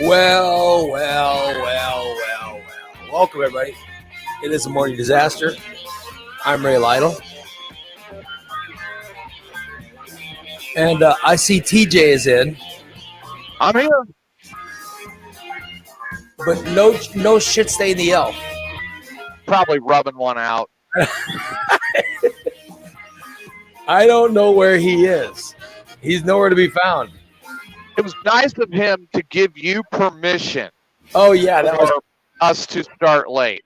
Well. Welcome, everybody. It is a morning disaster. I'm Ray Lytle. And I see TJ is in, I'm here. but no shit staying the elf. Probably rubbing one out. I don't know where he is. He's nowhere to be found. It was nice of him to give you permission Oh, yeah, that was. for us to start late.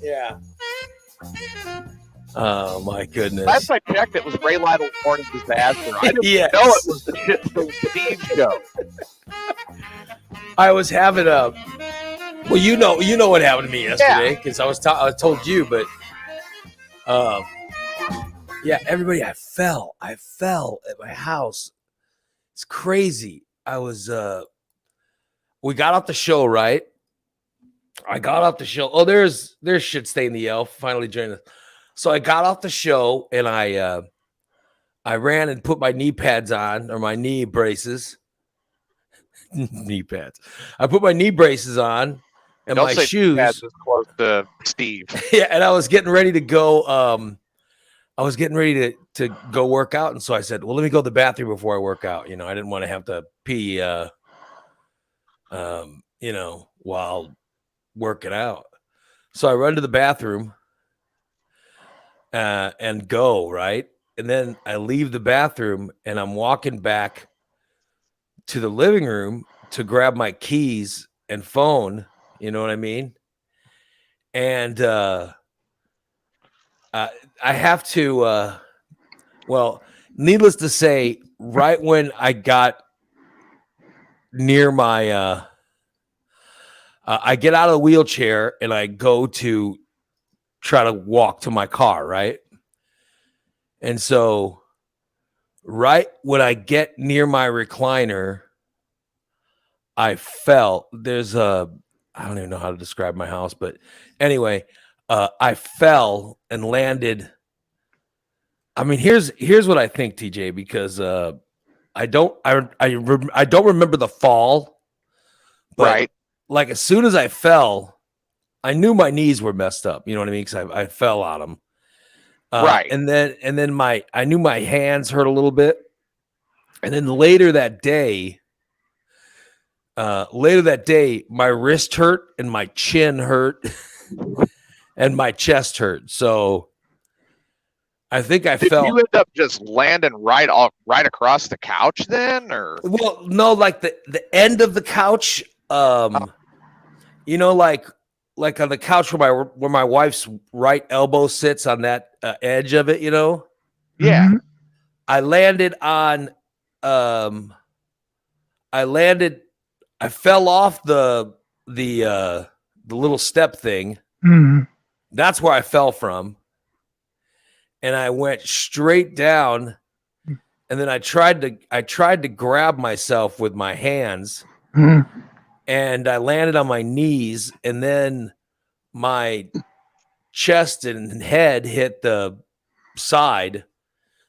Yeah. Oh, my goodness. Last I checked, it was Ray Lytle's morning disaster. I didn't Yes. know it was the Shit Stone Steve show. I was having a. Well, you know what happened to me yesterday because I told you, but yeah, everybody, I fell at my house. It's crazy. I was we got off the show, right? I got off the show. Oh, there's shit staying the elf finally joined us. So I got off the show and I ran and put my knee pads on, or my knee braces. Knee pads. I put my knee braces on and Don't my say shoes. Pat's as close to Steve. Yeah, and I was getting ready to go. I was getting ready to go work out, and so I said, "Well, let me go to the bathroom before I work out." You know, I didn't want to have to pee. While working out, so I run to the bathroom and go right, and then I leave the bathroom and I'm walking back to the living room to grab my keys and phone. You know what I mean? And I have to. Well, needless to say, right when I got near my, I get out of the wheelchair and I go to try to walk to my car, right? And so, right when I get near my recliner, I fell. I don't even know how to describe my house, but anyway, I fell and landed. I mean, here's what I think, TJ, because I don't remember the fall, but Right. like as soon as I fell, I knew my knees were messed up. You know what I mean? Because I fell on them. Right. And then I knew my hands hurt a little bit, and then later that day, my wrist hurt and my chin hurt, and my chest hurt. So I think I Did fell. you end up just landing right across the couch then, or? Well, no, like the end of the couch. You know, like on the couch where my wife's right elbow sits on that edge of it. You know. Yeah. I landed on. I fell off the little step thing. Mm-hmm. That's where I fell from. And I went straight down, and then I tried to grab myself with my hands, and I landed on my knees, and then my chest and head hit the side.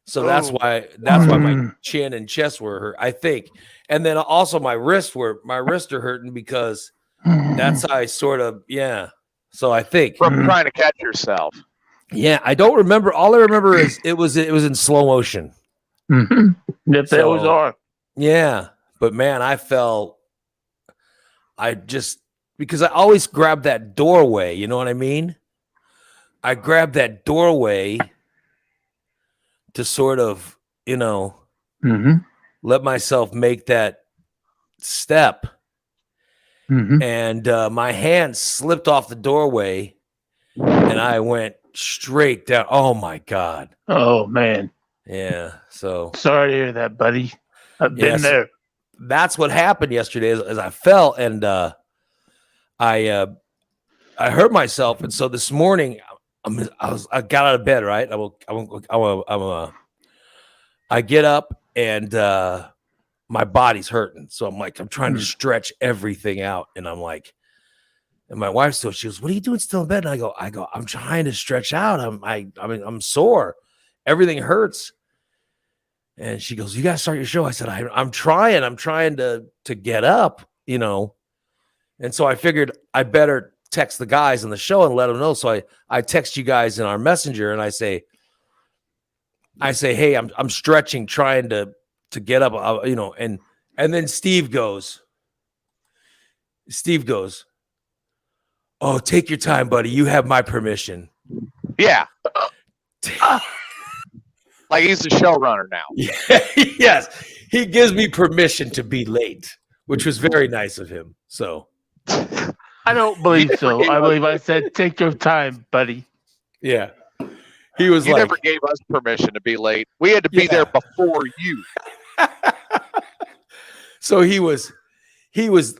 So that's why my chin and chest were hurt, I think. And then also my wrists are hurting because that's how I sort of, yeah. So I think From trying to catch yourself. Yeah, I don't remember. All I remember is it was in slow motion. That was all. Yeah, but man, because I always grab that doorway. You know what I mean? I grabbed that doorway to sort of, let myself make that step. And my hand slipped off the doorway, and I went straight down. Oh my God. Oh man. Yeah. So sorry to hear that, buddy. I've been there. That's what happened yesterday as I fell, and I hurt myself. And so this morning I got out of bed, right? I get up and my body's hurting. So I'm trying to stretch everything out. And I'm like, and my wife she goes, "What are you doing still in bed?" And I go, "I'm trying to stretch out. I'm sore. Everything hurts." And she goes, "You gotta start your show." I said, I'm trying to get up, And so I figured I better text the guys on the show and let them know. So I text you guys in our messenger and I say, hey, I'm stretching, trying to get up, and then Steve goes, oh, take your time, buddy. You have my permission. Yeah. Like he's the showrunner now. Yes. He gives me permission to be late, which was very nice of him. So I don't believe so. I believe I said, take your time, buddy. yeah. He was You like, never gave us permission to be late. We had to be there before you. so he was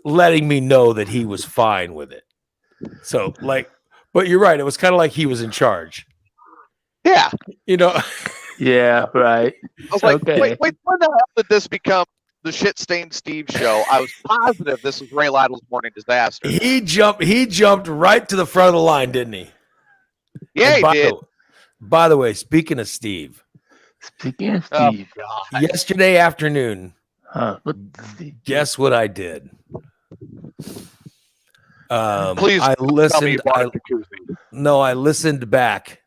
letting me know that he was fine with it. So but you're right. It was kind of like he was in charge. Yeah. Yeah, right. I was like, Okay. wait, when the hell did this become the Shit-Stained Steve show? I was positive this was Ray Lytle's Morning Disaster. He jumped right to the front of the line, didn't he? Yeah, he did. By the way, speaking of Steve, Speaking of Oh, Steve, God. yesterday afternoon, guess what I did? Please I tell me listened. you bought a jacuzzi. I listened back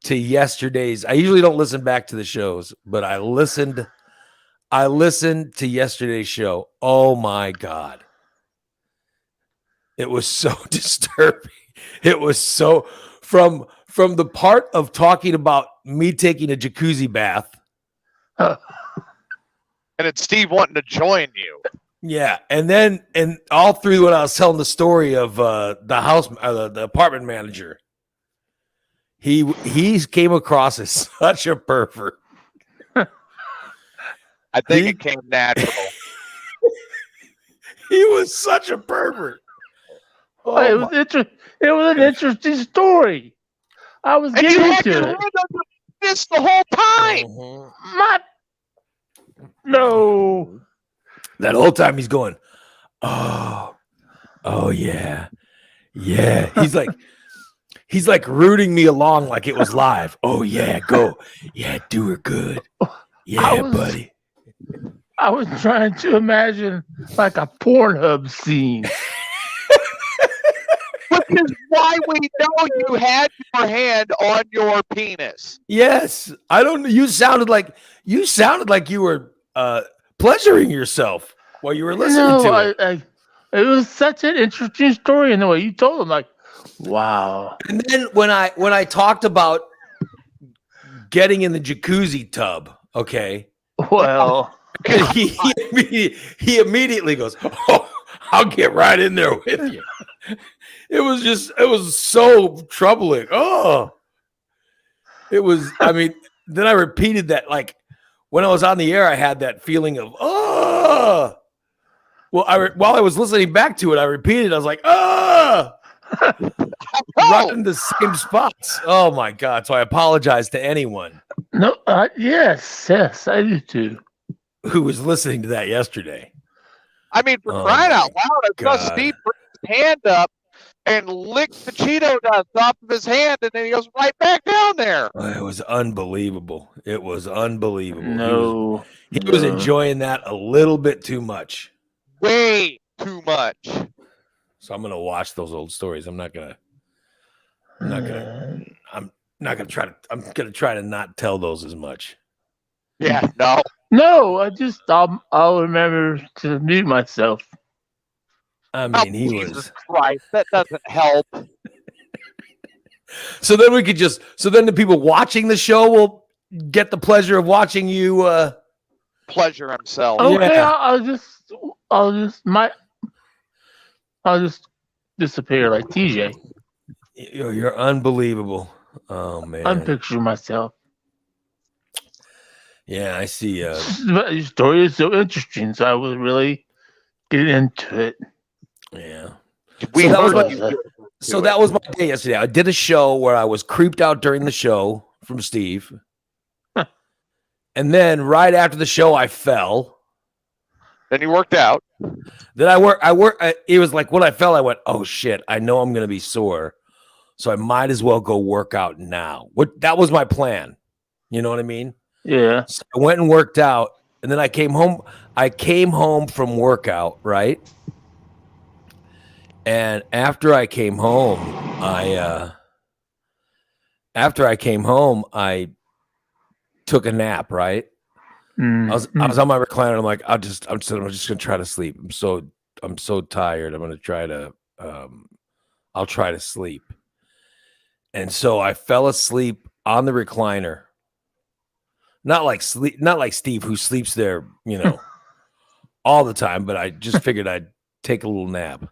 to yesterday's. I usually don't listen back to the shows, but I listened to yesterday's show. Oh my God. It was so disturbing. It was so from the part of talking about me taking a jacuzzi bath. And it's Steve wanting to join you. Yeah, and all through when I was telling the story of the apartment manager, he came across as such a pervert. I think it came natural. He was such a pervert. it was an interesting story. I was And you getting had your into hand it. on this the whole time. No. That whole time he's going, oh yeah. He's like rooting me along like it was live. Oh yeah, go. Yeah, do her good. Yeah, buddy. I was trying to imagine like a Pornhub scene. Which is why we know you had your hand on your penis. Yes. I don't know. You sounded like you were pleasuring yourself while you were listening to it. It was such an interesting story in the way you told him. Like, wow. And then when I talked about getting in the jacuzzi tub, okay, Well, he immediately goes, "Oh, I'll get right in there with you." It was so troubling. Oh, it was. I mean, then I repeated that, like when I was on the air, I had that feeling of oh. Well, while I was listening back to it, I repeated. I was like, oh. Right in the same spots. Oh my God! So I apologize to anyone. no, yes, I do too. Who was listening to that yesterday. I mean, for crying out loud, I saw Steve put his hand up and lick the Cheeto dust off of his hand, and then he goes right back down there. It was unbelievable. It was unbelievable. No, he was enjoying that a little bit too much. Way too much. So I'm gonna watch those old stories. I'm gonna try to not tell those as much. Yeah, no. No, I'll remember to mute myself. I mean, Jesus Christ, that doesn't help. So then the people watching the show will get the pleasure of watching you pleasure himself. Okay, Yeah. I'll just disappear like TJ. You're unbelievable. Oh man. Unpicture myself. Yeah, I see. Your story is so interesting, so I was really getting into it. Yeah. So that was my day yesterday. I did a show where I was creeped out during the show from Steve. And then right after the show, I fell. Then you worked out. Then it was like when I fell, I went, oh shit, I know I'm going to be sore. So I might as well go work out now. That was my plan. You know what I mean? Yeah. So I went and worked out, and then I came home. I came home from workout, right? And after I came home, I took a nap, right? I was on my recliner. I'm like, I'm just gonna try to sleep. I'm so tired. I'm gonna try to I'll try to sleep. And so I fell asleep on the recliner. Not like Steve, who sleeps there, all the time, but I just figured I'd take a little nap.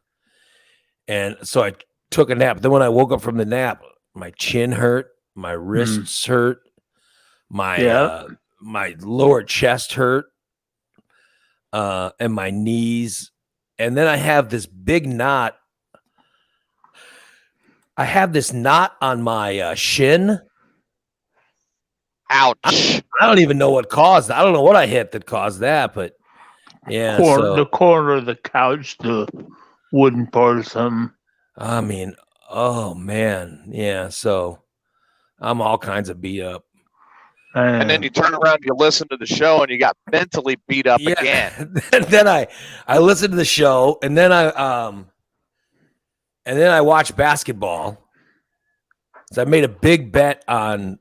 And so I took a nap. Then when I woke up from the nap, my chin hurt, my wrists hurt, my my lower chest hurt, and my knees. And then I have this big knot. I have this knot on my shin. Ouch. I don't even know what caused that. I don't know what I hit that caused that, but yeah. The corner of the couch, the wooden part or something. I mean, oh man. Yeah. So I'm all kinds of beat up. And then you turn around, you listen to the show, and you got mentally beat up again. And then I listened to the show, and then I watched basketball. So I made a big bet on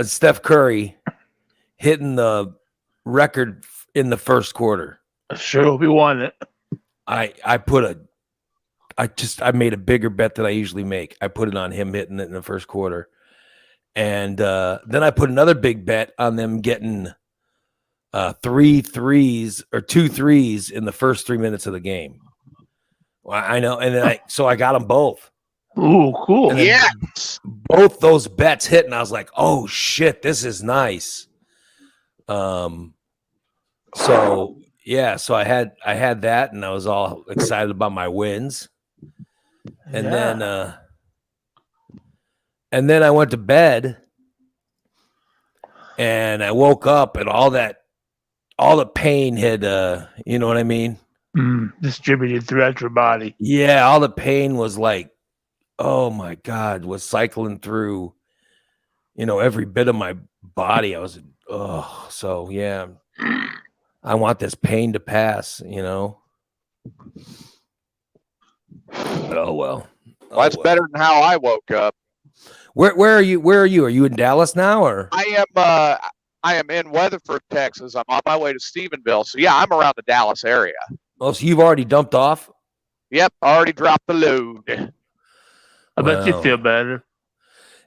Steph Curry hitting the record in the first quarter. Sure hope he won it. I made a bigger bet than I usually make. I put it on him hitting it in the first quarter. And then I put another big bet on them getting 2 threes in the first 3 minutes of the game. Well, I know. And then I got them both. Ooh, cool. Yeah. Both those bets hit, and I was like, oh shit, this is nice. So yeah, so I had that, and I was all excited about my wins. And then I went to bed, and I woke up, and all the pain had, you know what I mean? Distributed throughout your body. Yeah, all the pain was like, oh my God, was cycling through, every bit of my body. I was, so yeah, I want this pain to pass, Oh well. Well, that's better than how I woke up. Where are you? Are you in Dallas now, or? I am in Weatherford, Texas. I'm on my way to Stephenville. So yeah, I'm around the Dallas area. Oh, so you've already dumped off? Yep, already dropped the load. I bet you feel better.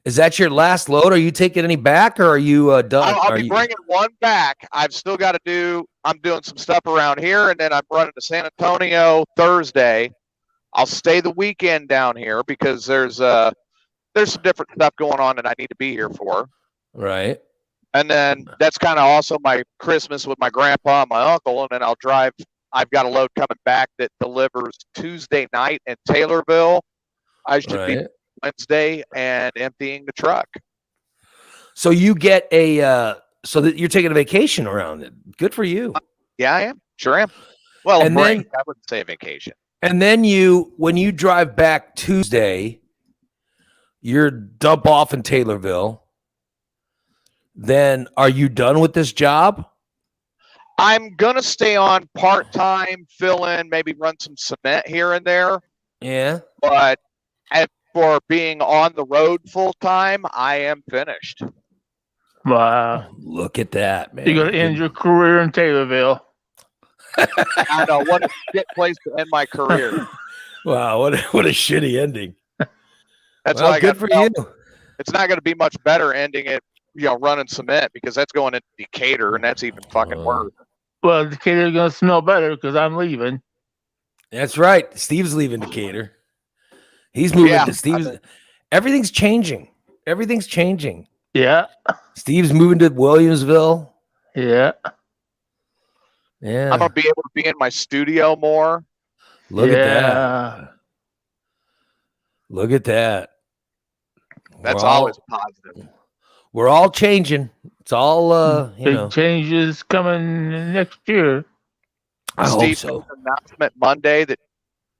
Is that your last load? Are you taking any back, or are you done? I'll be bringing one back. I've still got to do. I'm doing some stuff around here, and then I'm running to San Antonio Thursday. I'll stay the weekend down here because there's some different stuff going on that I need to be here for. Right. And then that's kind of also my Christmas with my grandpa and my uncle, and then I'll drive. I've got a load coming back that delivers Tuesday night in Taylorville. I should be Wednesday and emptying the truck. So you get so that you're taking a vacation around it. Good for you. Yeah, I am. Sure am. Well, and break. I wouldn't say vacation. And then when you drive back Tuesday, you're dump off in Taylorville. Then are you done with this job? I'm going to stay on part-time, fill in, maybe run some cement here and there. Yeah. But for being on the road full-time, I am finished. Wow. Look at that, man. You're going to end your career in Taylorville. I know. What a shit place to end my career. Wow, what a shitty ending. That's why I good for you. It's not going to be much better ending it, running cement, because that's going into Decatur, and that's even fucking worse. Well, Decatur's going to smell better because I'm leaving. That's right. Steve's leaving Decatur. He's moving to Steve's. Everything's changing. Everything's changing. Yeah. Steve's moving to Williamsville. Yeah. Yeah. I'm going to be able to be in my studio more. Look at that. Look at that. That's always positive. We're all changing. It's all big changes coming next year. I hope so. An announcement Monday that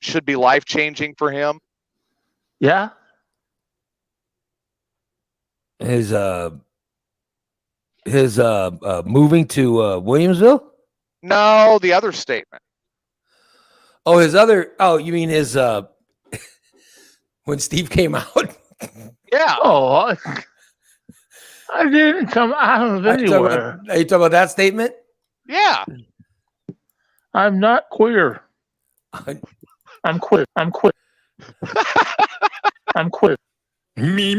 should be life changing for him. Yeah. His moving to Williamsville? No, the other statement. Oh, his other. Oh, you mean his when Steve came out? Yeah. Oh, I didn't come out of Are you talking anywhere. about, are you talking about that statement? Yeah. I'm not queer. I'm queer. I'm queer. I'm queer. Me.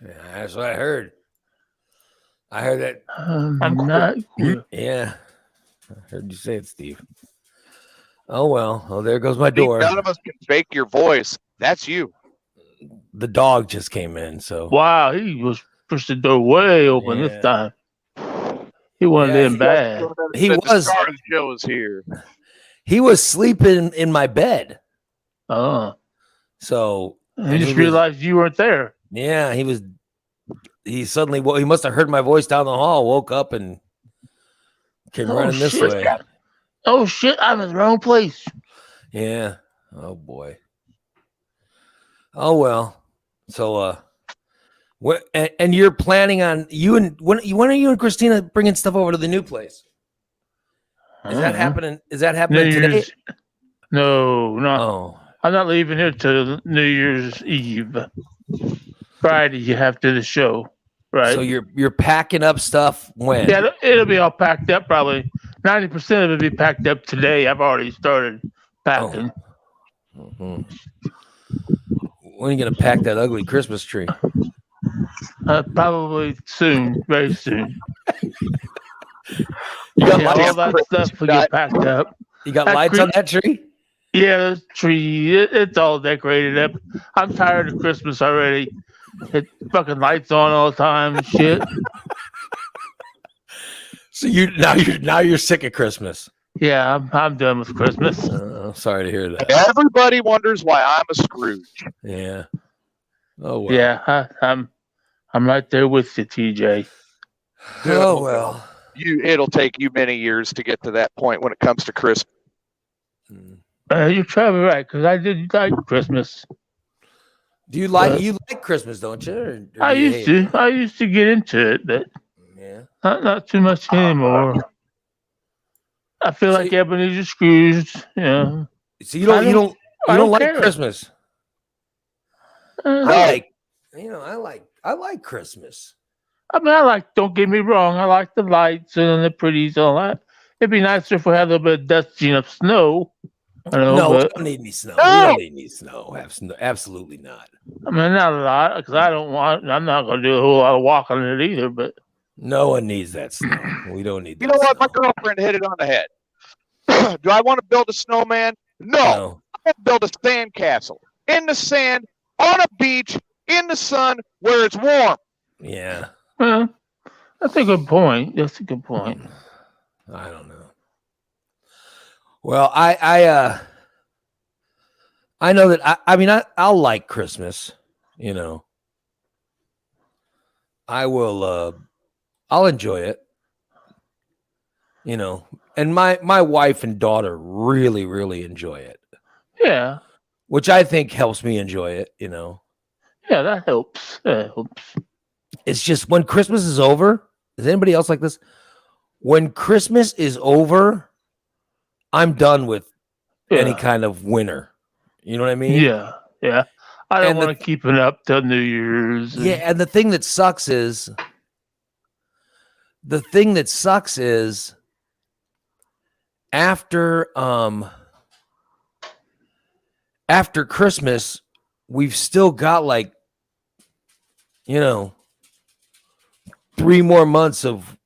Yeah, that's what I heard. I heard that. I'm not queer. Yeah, I heard you say it, Steve. Oh well. Oh, there goes my See, door. none of us can fake your voice. That's you. The dog just came in, so Wow, he was pushed the door way open Yeah. this time. He wasn't Yeah, in bad. he The was. star of the show is here. he was sleeping in my bed. Oh, So I and just he was- realized you weren't there. yeah, he was. He suddenly he must have heard my voice down the hall, woke up, and came Oh, running this shit. way. Oh shit, I'm in the wrong place. Yeah. Oh boy. Oh well. So what? And you're planning on when are you and Christina bringing stuff over to the new place? Is that happening? Is that New happening today? Year's? No, no. Oh, I'm not leaving here till New Year's Eve. Friday after the show, right? so you're packing up stuff when? Yeah, it'll be all packed up. Probably 90% of it will be packed up today. I've already started packing. Mhm. When are you gonna pack that ugly Christmas tree? Probably soon, very soon. You got Yeah, lights? all that stuff will get packed up. You got that lights on that tree? Yeah, the tree, it's all decorated up. I'm tired of Christmas already. It fucking lights on all the time and shit. So now you're sick of Christmas. Yeah, I'm done with Christmas. Sorry to hear that. Everybody wonders why I'm a Scrooge. Yeah. Oh well. Yeah, I'm right there with you, TJ. Oh well. It'll take you many years to get to that point when it comes to Christmas. Mm. You're probably right because I did like Christmas. Do you like Christmas, don't you? Or I do you used hate to. I used to get into it, but it? Yeah. not too much anymore. I feel So like Ebenezer Scrooge. Yeah. So you don't I don't like care. Christmas. Uh, I like Christmas. I mean, don't get me wrong. I like the lights and the pretties and all that. It'd be nicer if we had a little bit of dusting of snow. I know, No, we but don't need any snow. No! We don't need any snow. Absolutely not. I mean, not a lot because I'm not going to do a whole lot of walking in it either. But No one needs that snow. We don't need that. You know what? My snow. girlfriend hit it on the head. Do I want to build a snowman? No. No. I want to build a sand castle in the sand, on a beach, in the sun, where it's warm. Yeah. well, that's a good point. That's a good point. I don't know. Well, I know that I'll like Christmas, you know. I'll enjoy it. You know, and my wife and daughter really, really enjoy it, Yeah, which I think helps me enjoy it, you know. yeah, that helps. That helps. It's just when Christmas is over, is anybody else like this? When Christmas is over, I'm done with any Yeah. kind of winter. You know what I mean? Yeah, yeah. I don't And the- want to keep it up till New Year's. and- Yeah, and the thing that sucks is after Christmas, we've still got like, you know, 3 more months of,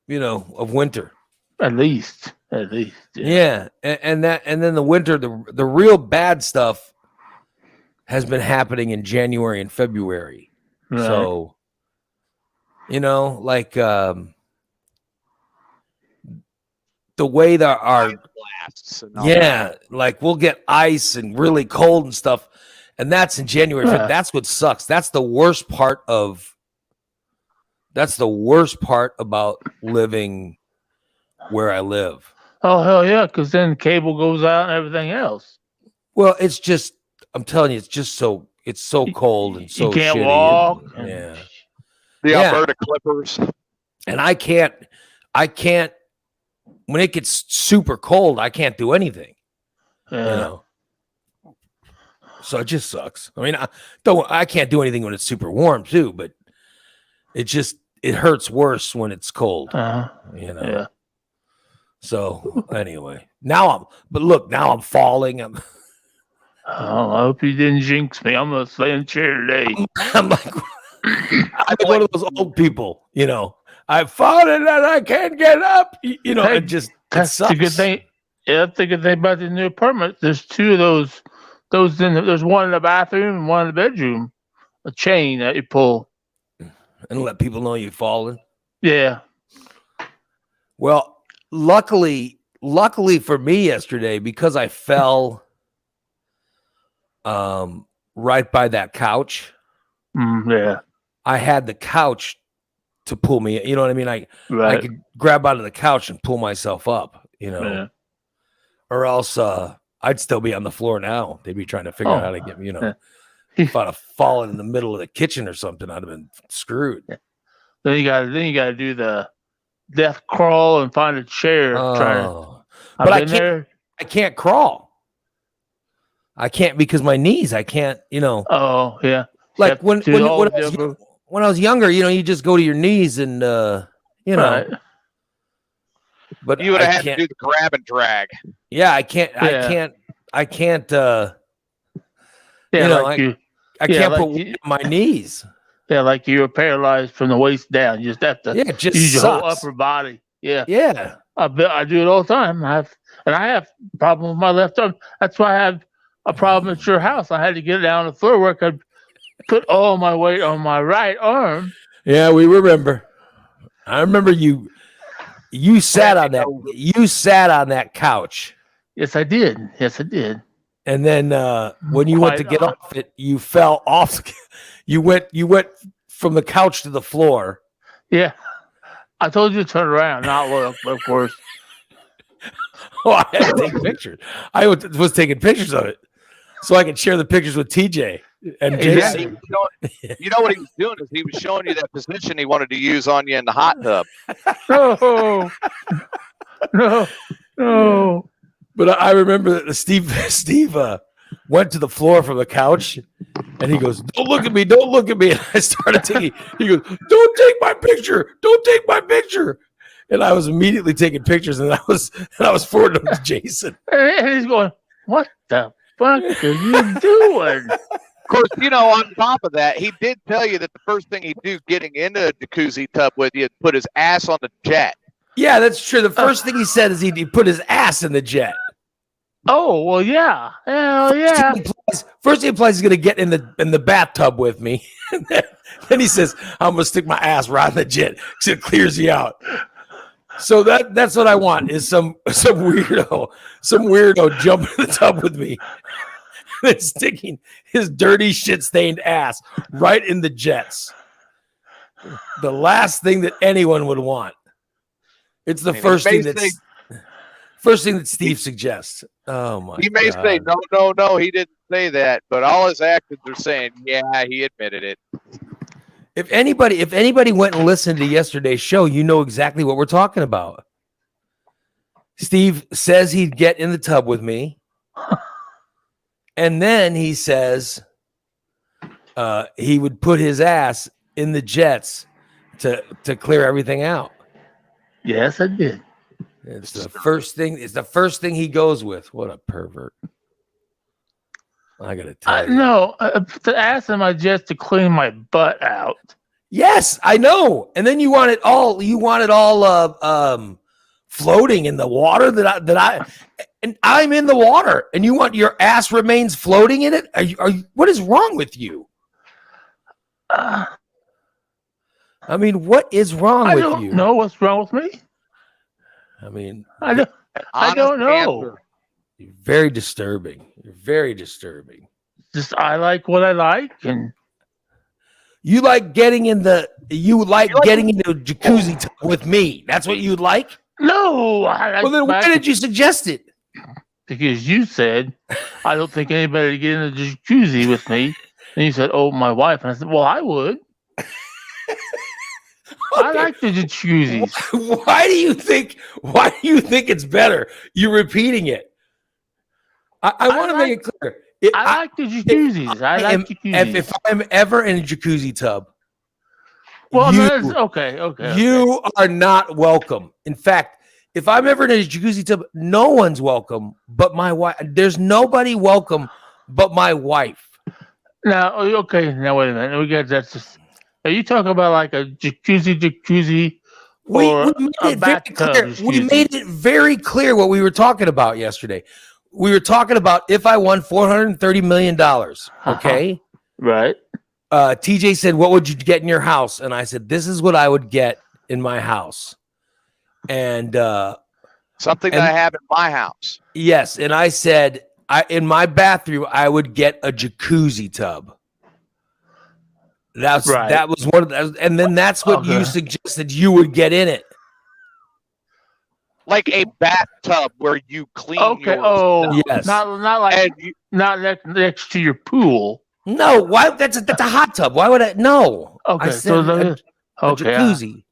you know, of winter. At least. Yeah, and then the winter, the real bad stuff has been happening in January and February. Right. So, you know, like the way that our Blasts and all that. yeah, like we'll get ice and really cold and stuff, and that's in January. Yeah. That's what sucks. That's the worst part about living where I live. Oh hell yeah, because then cable goes out and everything else. Well, it's just I'm telling you, it's so cold and so you can't shitty walk. and- yeah. The Yeah. Alberta Clippers. And I can't when it gets super cold, I can't do anything. Yeah. You know. So it just sucks. I mean, I can't do anything when it's super warm too, but it hurts worse when it's cold. You know. Yeah. So anyway, now I'm falling. Oh, I hope you didn't jinx me. I'm gonna stay in the chair today. I'm like one of those old people, you know. I've fallen and I can't get up. You know, Hey, that's the good thing. Yeah, that's the good thing about the new apartment. There's two of those. There's one in the bathroom and one in the bedroom. A chain that you pull. And let people know you've fallen. Yeah. Well, luckily for me yesterday, because I fell right by that couch. Yeah. I had the couch to pull me. You know what I mean? I could grab out of the couch and pull myself up. You know, Yeah. or else I'd still be on the floor now. They'd be trying to figure out how to get me. You know, Yeah. if I'd have fallen in the middle of the kitchen or something, I'd have been screwed. Yeah. Then you gotta do the death crawl and find a chair. But I can't crawl. I can't because my knees. I can't. You know. Oh yeah. Like when I was younger, you know, you just go to your knees and you know. Right. But you would have had to do the grab and drag. Yeah, I can't. Yeah. I can't. Yeah, you know, like I can't put weight on my knees. Yeah, like you were paralyzed from the waist down. You just have to it just use your whole sucks. upper body. Yeah. Yeah. I do it all the time. I have a problem with my left arm. That's why I had a problem at your house. I had to get down on the floor where I could put all my weight on my right arm. Yeah, we remember. I remember you sat on that. You sat on that couch. Yes, I did. And then when you went to get off it, you fell off. You went from the couch to the floor. Yeah. I told you to turn around, not look, but of course. Oh, I had to take pictures. I was taking pictures of it so I could share the pictures with TJ and Jason. You know what he was doing is he was showing you that position he wanted to use on you in the hot tub. No. But I remember that Steve went to the floor from the couch and he goes, "Don't look at me, don't look at me." And I started taking, he goes, "Don't take my picture, don't take my picture." And I was immediately taking pictures and I was forwarding them to Jason. And he's going, "What the fuck are you doing?" Of course, you know, on top of that, he did tell you that the first thing he'd do getting into a jacuzzi tub with you is put his ass on the jet. Yeah, that's true. The first thing he said is he put his ass in the jet. Oh, well, yeah. Hell yeah. First he implies he's going to get in the bathtub with me. Then he says, "I'm going to stick my ass right in the jet because it clears you out." So that's what I want is some weirdo jumping in the tub with me and sticking his dirty shit-stained ass right in the jets. The last thing that anyone would want. It's the first thing that Steve suggests. Oh my! He may God. say no, he didn't say that, but all his actions are saying, yeah, he admitted it. If anybody went and listened to yesterday's show, you know exactly what we're talking about. Steve says he'd get in the tub with me, and then he says he would put his ass in the jets to clear everything out. Yes, I did. It's the first thing. It's the first thing he goes with. What a pervert! I gotta tell you. No, to ask him, I just to clean my butt out. Yes, I know. And then you want it all. You want it all floating in the water and I'm in the water, and you want your ass remains floating in it. Are you? What is wrong with you? I mean, what is wrong with you? I don't know what's wrong with me. I mean, I don't know. Answer. You're very disturbing. You're very disturbing. Just I like what I like, and you like getting into a jacuzzi tub with me. That's what you'd like? no. Well, then why did you suggest it? Because you said I don't think anybody would get in the jacuzzi with me, and you said, "Oh, my wife," and I said, "Well, I would." I like the jacuzzis. Why do you think it's better? You're repeating it. I want to make it clear. I like the jacuzzis. I like jacuzzis. If I'm ever in a jacuzzi tub, Well, you, okay. you are not welcome. In fact, if I'm ever in a jacuzzi tub, no one's welcome but my wife. There's nobody welcome but my wife. Now, okay. Now wait a minute. We got that's. Just, are you talking about like a jacuzzi? We Or made a it very bathtub clear. We jacuzzi? made it very clear what we were talking about yesterday. We were talking about if I won $430 million. Okay. Right. TJ said, "What would you get in your house?" And I said, "This is what I would get in my house." And Something that I have in my house. yes, and I said, in my bathroom, I would get a jacuzzi tub. That was one of those, and then that's what you suggested you would get in it. Like a bathtub where you clean Okay. yours. Oh, Yes. Not like not next to your pool. No, why? That's a hot tub. Why would I? No. Okay. I said a jacuzzi.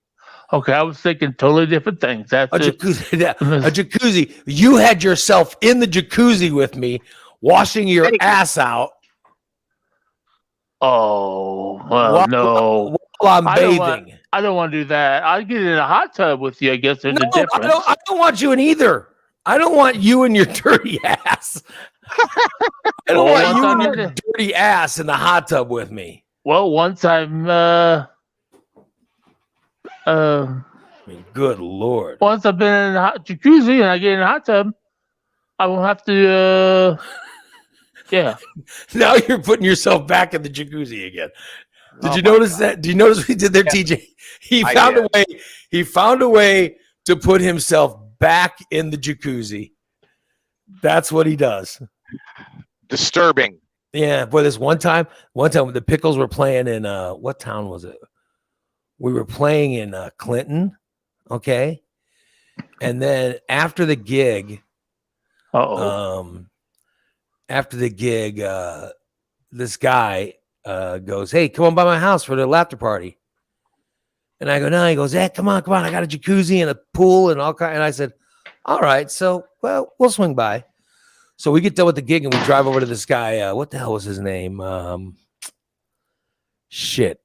Okay, I was thinking totally different things. That's A jacuzzi. Yeah, a jacuzzi. You had yourself in the jacuzzi with me, washing your ass out. Oh, well, no. While I'm bathing. I don't want to do that. I'll get in a hot tub with you. I guess there's a No, difference. I don't want you in either. I don't want you and your dirty ass. I don't want you and your dirty ass in the hot tub with me. Well, once I'm I mean, good Lord. once I've been in the hot jacuzzi and I get in a hot tub, I won't have to yeah. Now you're putting yourself back in the jacuzzi again. Did Oh you my notice God. that? Do you notice what he did there, TJ? He I found did. a way. He found a way to put himself back in the jacuzzi. That's what he does. Disturbing. Yeah, boy, this one time the Pickles were playing in what town was it? We were playing in Clinton, okay? And then after the gig, this guy goes, "Hey, come on by my house for the laughter party." And I go, "No." He goes, "Hey, come on. I got a jacuzzi and a pool and all kind." And I said, "All right, so well, we'll swing by." So we get done with the gig and we drive over to this guy. What the hell was his name? Shit.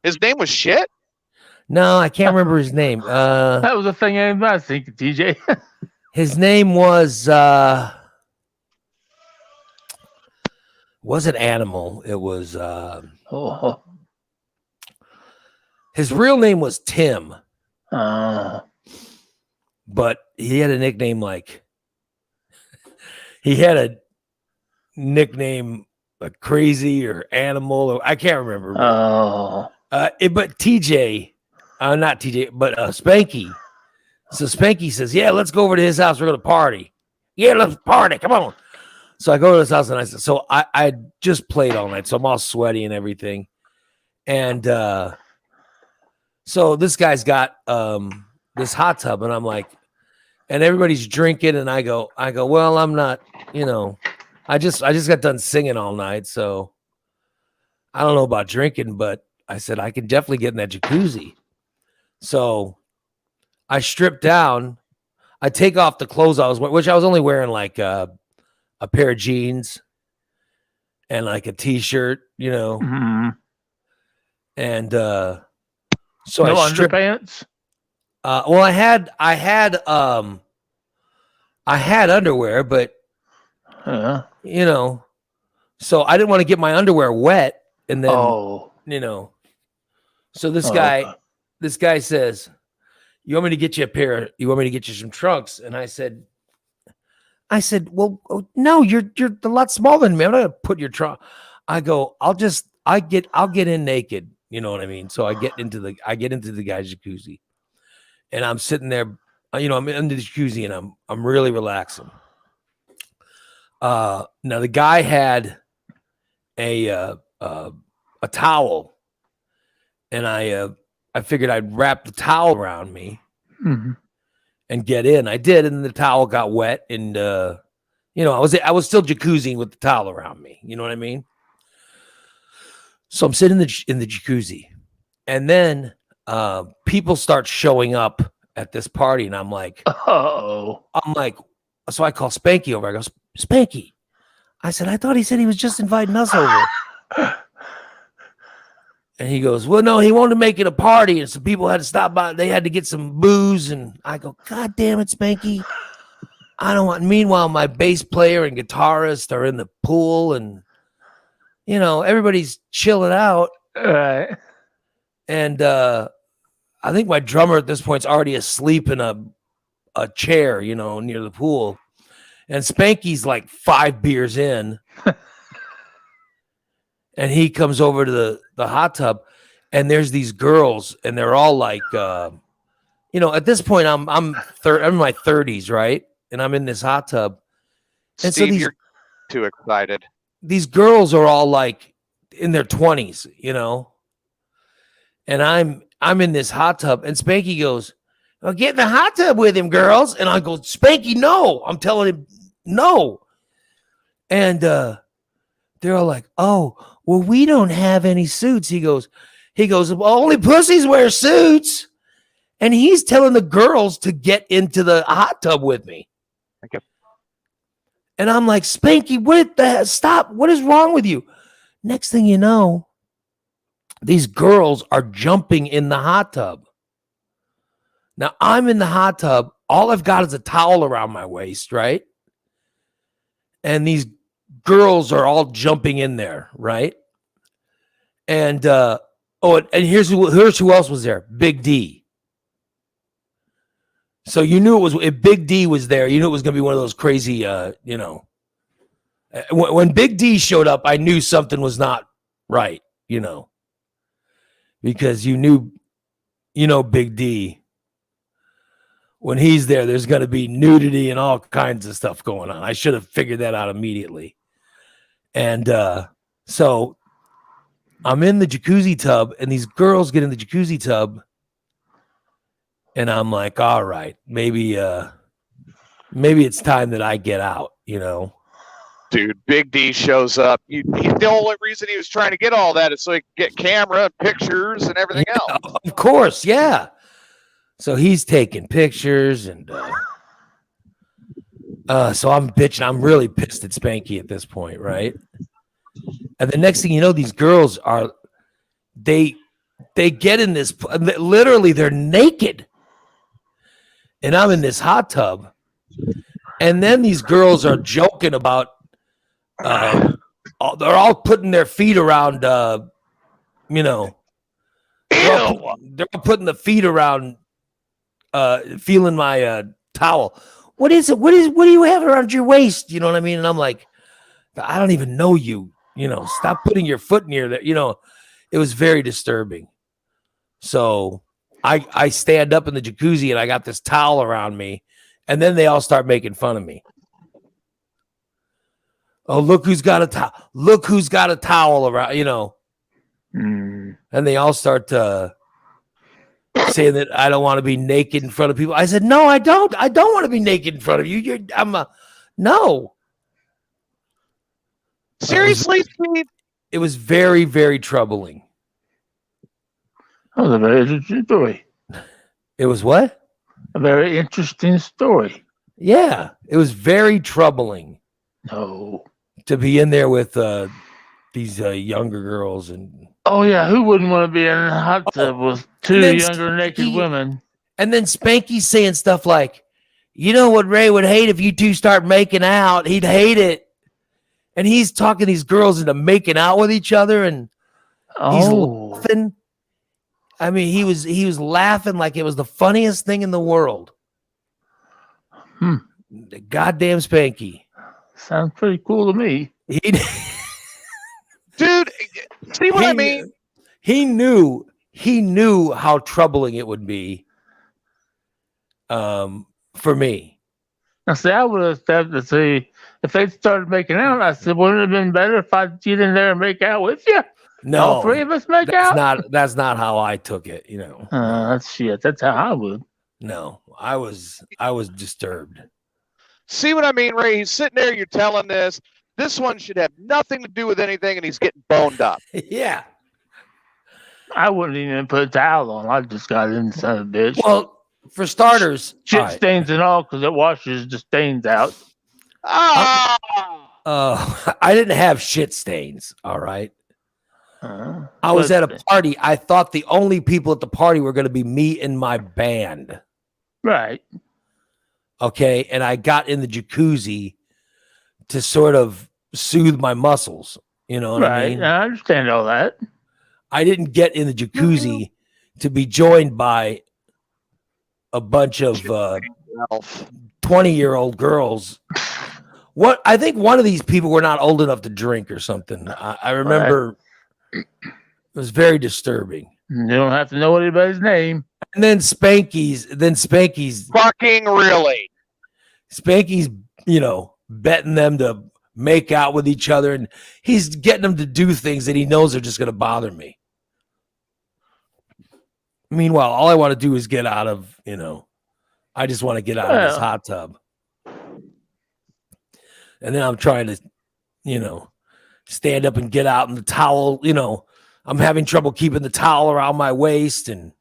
His name was shit. No, I can't remember his name. That was the thing I was thinking, TJ. His name was wasn't Animal. It was Oh. his real name was Tim, Uh, but he had a nickname like Crazy or Animal, or I can't remember. oh. But TJ, not TJ, but Spanky. So Spanky says, "Yeah, let's go over to his house. We're gonna party. Yeah, let's party. Come on." So I go to his house and I said, so I just played all night, so I'm all sweaty and everything. And so this guy's got this hot tub, and I'm like, and everybody's drinking, and I go, well, I'm not, I just got done singing all night, so I don't know about drinking, but I said I can definitely get in that jacuzzi. So I strip down, I take off the clothes I was wearing, which I was only wearing like a pair of jeans and like a t-shirt, Mhm. and so No I stripped. underpants? Well, I had underwear, but Yeah. so I didn't want to get my underwear wet, and then Oh. so this Oh, guy okay. says, you want me to get you some trunks? And I said, well, no, you're a lot smaller than me. I'm not gonna put your trunk. I go, I'll get in naked. You know what I mean? So I get into the guy's jacuzzi, and I'm sitting there, I'm in the jacuzzi and I'm really relaxing. Now the guy had a towel, and I figured I'd wrap the towel around me Mhm. and get in. I did, and the towel got wet, and I was still jacuzziing with the towel around me. You know what I mean? So I'm sitting in the jacuzzi, and then people start showing up at this party, and I'm like, Oh, so I call Spanky over. I go, Spanky. I said, I thought he said he was just inviting us over. And he goes, well, no, he wanted to make it a party, and some people had to stop by. They had to get some booze, and I go, God damn it, Spanky. I don't want. Meanwhile, my bass player and guitarist are in the pool, and everybody's chilling out. right. And I think my drummer at this point is already asleep in a chair, near the pool. And Spanky's like 5 beers in. And he comes over to the hot tub, and there's these girls, and they're all like, at this point, I'm in my 30s, right? And I'm in this hot tub. And Steve, so you're too excited. these girls are all like in their 20s, and I'm in this hot tub, and Spanky goes, well, get in the hot tub with him, girls. And I go, Spanky, no. I'm telling him no. And they're all like, oh, well, we don't have any suits. He goes, well, only pussies wear suits. And he's telling the girls to get into the hot tub with me. Okay. And I'm like, Spanky, what the hell? Stop. What is wrong with you? Next thing you know, these girls are jumping in the hot tub. Now I'm in the hot tub. All I've got is a towel around my waist, right? And these girls are all jumping in there, right? And and here's who else was there? Big D. So you knew if Big D was there, you knew it was going to be one of those crazy, When Big D showed up, I knew something was not right, because you knew, Big D. When he's there, there's going to be nudity and all kinds of stuff going on. I should have figured that out immediately. And so I'm in the jacuzzi tub, and these girls get in the jacuzzi tub, and I'm like, all right, maybe it's time that I get out, Dude, Big D shows up. The only reason he was trying to get all that is so he could get camera and pictures and everything else. Of course, yeah. So he's taking pictures, and so I'm bitching. I'm really pissed at Spanky at this point, right? And the next thing you know, these girls they get in this, literally they're naked. And I'm in this hot tub. And then these girls are joking about, they're all putting their feet around, they're all putting the feet around, feeling my towel. What is it? What do you have around your waist? You know what I mean? And I'm like, I don't even know you. Stop putting your foot near there. It was very disturbing. So I stand up in the jacuzzi, and I got this towel around me, and then they all start making fun of me. Oh, look who's got a towel! Look who's got a towel around, And they all start saying that I don't want to be naked in front of people. I said, no, I don't. I don't want to be naked in front of you. No. Seriously, Steve? It was very, very troubling. That was a very interesting story. It was what? A very interesting story. Yeah, it was very troubling. No. To be in there with these younger girls. And oh yeah, who wouldn't want to be in a hot tub with two younger naked women? And then Spanky's saying stuff like, you know what Ray would hate if you two start making out? He'd hate it. And he's talking these girls into making out with each other, and he's laughing. I mean, he was laughing like it was the funniest thing in the world. The goddamn Spanky. Sounds pretty cool to me. Dude, see what I mean? He knew how troubling it would be for me. Now, see, I would have said to see if they started making out. I said, wouldn't it have been better if I get in there and make out with you? No, all three of us make out. That's not how I took it. That's shit. That's how I would. No, I was disturbed. See what I mean, Ray? He's sitting there. You're telling this. This one should have nothing to do with anything, and he's getting boned up. Yeah. I wouldn't even put a towel on. I just got in, son of a bitch. Well, for starters, Shit all right, stains and all, because it washes the stains out. Ah! I didn't have shit stains. All right. I was But- at a party. I thought the only people at the party were going to be me and my band. Right. Okay. And I got in the jacuzzi to sort of soothe my muscles. You know what Right. I mean? I understand all that. I didn't get in the jacuzzi to be joined by a bunch of Elf. 20-year-old girls. What I think one of these people were not old enough to drink or something. I remember it was very disturbing. You don't have to know anybody's name. And then Spanky's Fucking really. you know, betting them to make out with each other, and he's getting them to do things that he knows are just going to bother me. Meanwhile, all I want to do is get out of, I just want to get out of this hot tub. And then I'm trying to, stand up and get out in the towel, I'm having trouble keeping the towel around my waist, and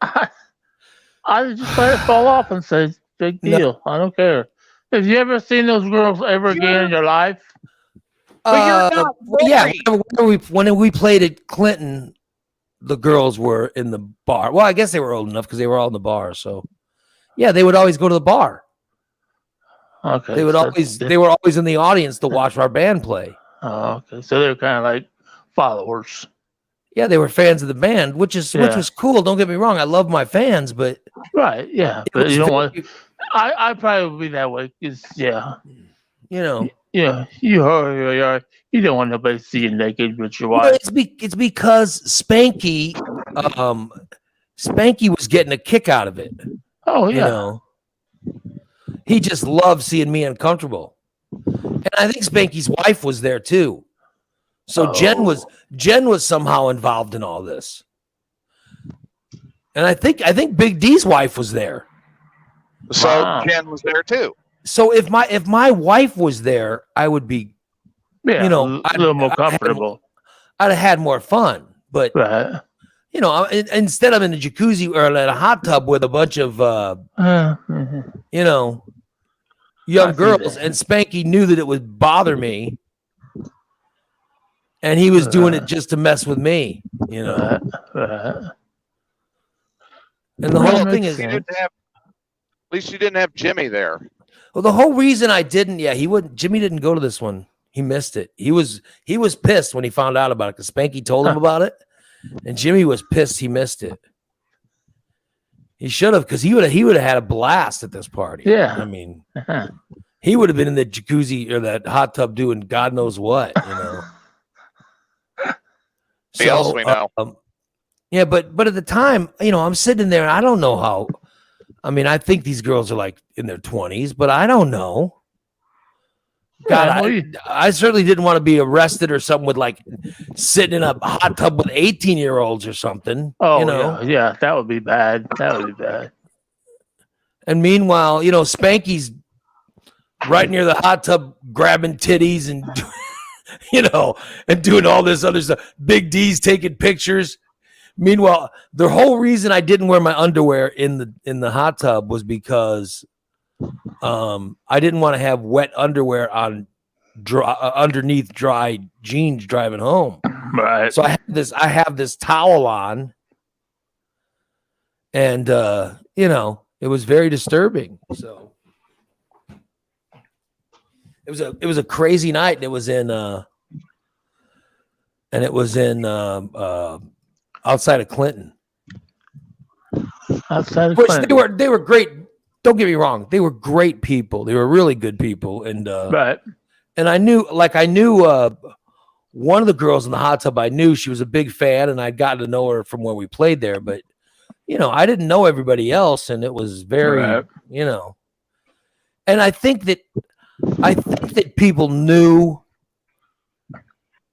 I just let it fall off and say, big No. deal. I don't care. Have you ever seen those girls ever again in your life? But you're not yeah, married. when we played at Clinton, the girls were in the bar. Well, I guess they were old enough because they were all in the bar. So, yeah, they would always go to the bar. Okay. They were always in the audience to watch our band play. Oh, okay. So they're kind of like followers. Yeah, they were fans of the band, which was cool. Don't get me wrong, I love my fans, but Right. Yeah. it But was you don't very- want. I probably would be that way because yeah. you know, Yeah. You don't want nobody to see you naked with your well, wife. it's because Spanky was getting a kick out of it. Oh You yeah. know, he just loved seeing me uncomfortable, and I think Spanky's wife was there too. So Jen was somehow involved in all this, and I think Big D's wife was there. So Wow. Jen was there too. So if my wife was there, I would be Yeah. you know, a little more comfortable. I'd have had more fun. But Right. instead I'm in a jacuzzi or in a hot tub with a bunch of Mhm. young I see girls, that. and Spanky knew that it would bother me, and he was doing it just to mess with me, Right. Right. And the Well, whole that thing makes is, sense. At least you didn't have Jimmy there. well, the whole reason I didn't, Jimmy didn't go to this one. He missed it. He was pissed when he found out about it because Spanky told him about it, and Jimmy was pissed he missed it. He should have, because he would have had a blast at this party. Yeah. I mean, Uh-huh. he would have been in the jacuzzi or that hot tub doing God knows what, Who else we know? Yeah, but at the time, I'm sitting there and I don't know how. I mean, I think these girls are like in their 20s, but I don't know. God, Yeah, well, I certainly didn't want to be arrested or something with like sitting in a hot tub with 18-year-olds or something. Oh, yeah, that would be bad. That would be bad. And meanwhile, Spanky's right near the hot tub grabbing titties and and doing all this other stuff. Big D's taking pictures. Meanwhile, the whole reason I didn't wear my underwear in the hot tub was because I didn't want to have wet underwear on underneath dry jeans driving home. Right. So I have this towel on, and it was very disturbing. So it was a crazy night. And it was in outside of Clinton. Outside of Which Clinton. they were great. Don't get me wrong, they were great people. They were really good people, and Right. and I knew one of the girls in the hot tub. I knew she was a big fan, and I'd gotten to know her from where we played there. But I didn't know everybody else, and it was very Right. And I think that people knew.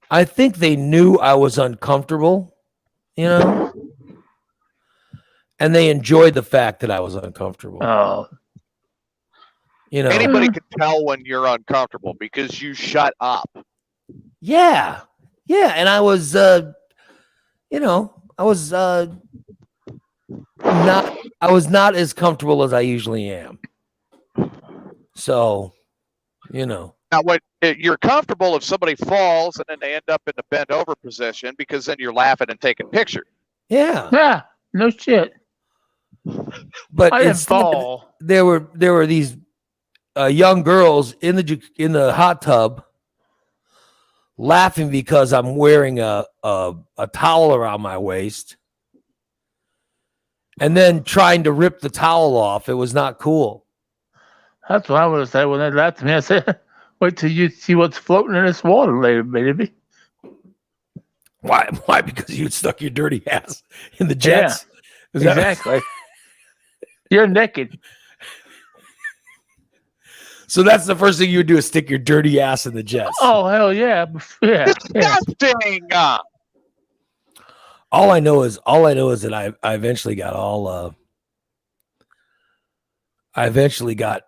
I think they knew I was uncomfortable, and they enjoyed the fact that I was uncomfortable. Oh. Anybody can tell when you're uncomfortable because you shut up. Yeah. And I was, I was not as comfortable as I usually am. So, Now, when you're comfortable if somebody falls and then they end up in the bent over position, because then you're laughing and taking pictures. yeah. Yeah, no shit. But I didn't instead, fall. there were these young girls in the hot tub laughing because I'm wearing a towel around my waist, and then trying to rip the towel off. It was not cool. That's what I would have said when they laughed at me. I said, "Wait till you see what's floating in this water later, baby." Why? Why? Because you stuck your dirty ass in the jets. Is that- Exactly. You're naked. So that's the first thing you would do is stick your dirty ass in the jets. Oh hell yeah, yeah. Disgusting. All I know is that I eventually got all I eventually got,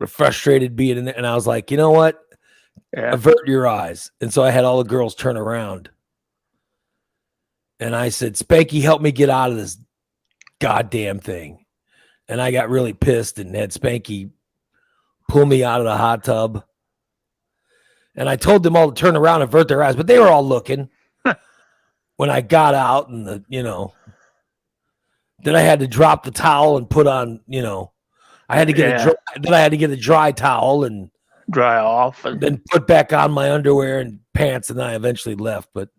frustrated being in there, and I was like, you know what? Yeah. Avert your eyes. And so I had all the girls turn around. And I said, Spanky, help me get out of this goddamn thing. And I got really pissed and had Spanky pull me out of the hot tub. And I told them all to turn around and avert their eyes, but they were all looking. When I got out and then I had to drop the towel and put on, I had to get a dry towel and Dry off and then put back on my underwear and pants, and then I eventually left, but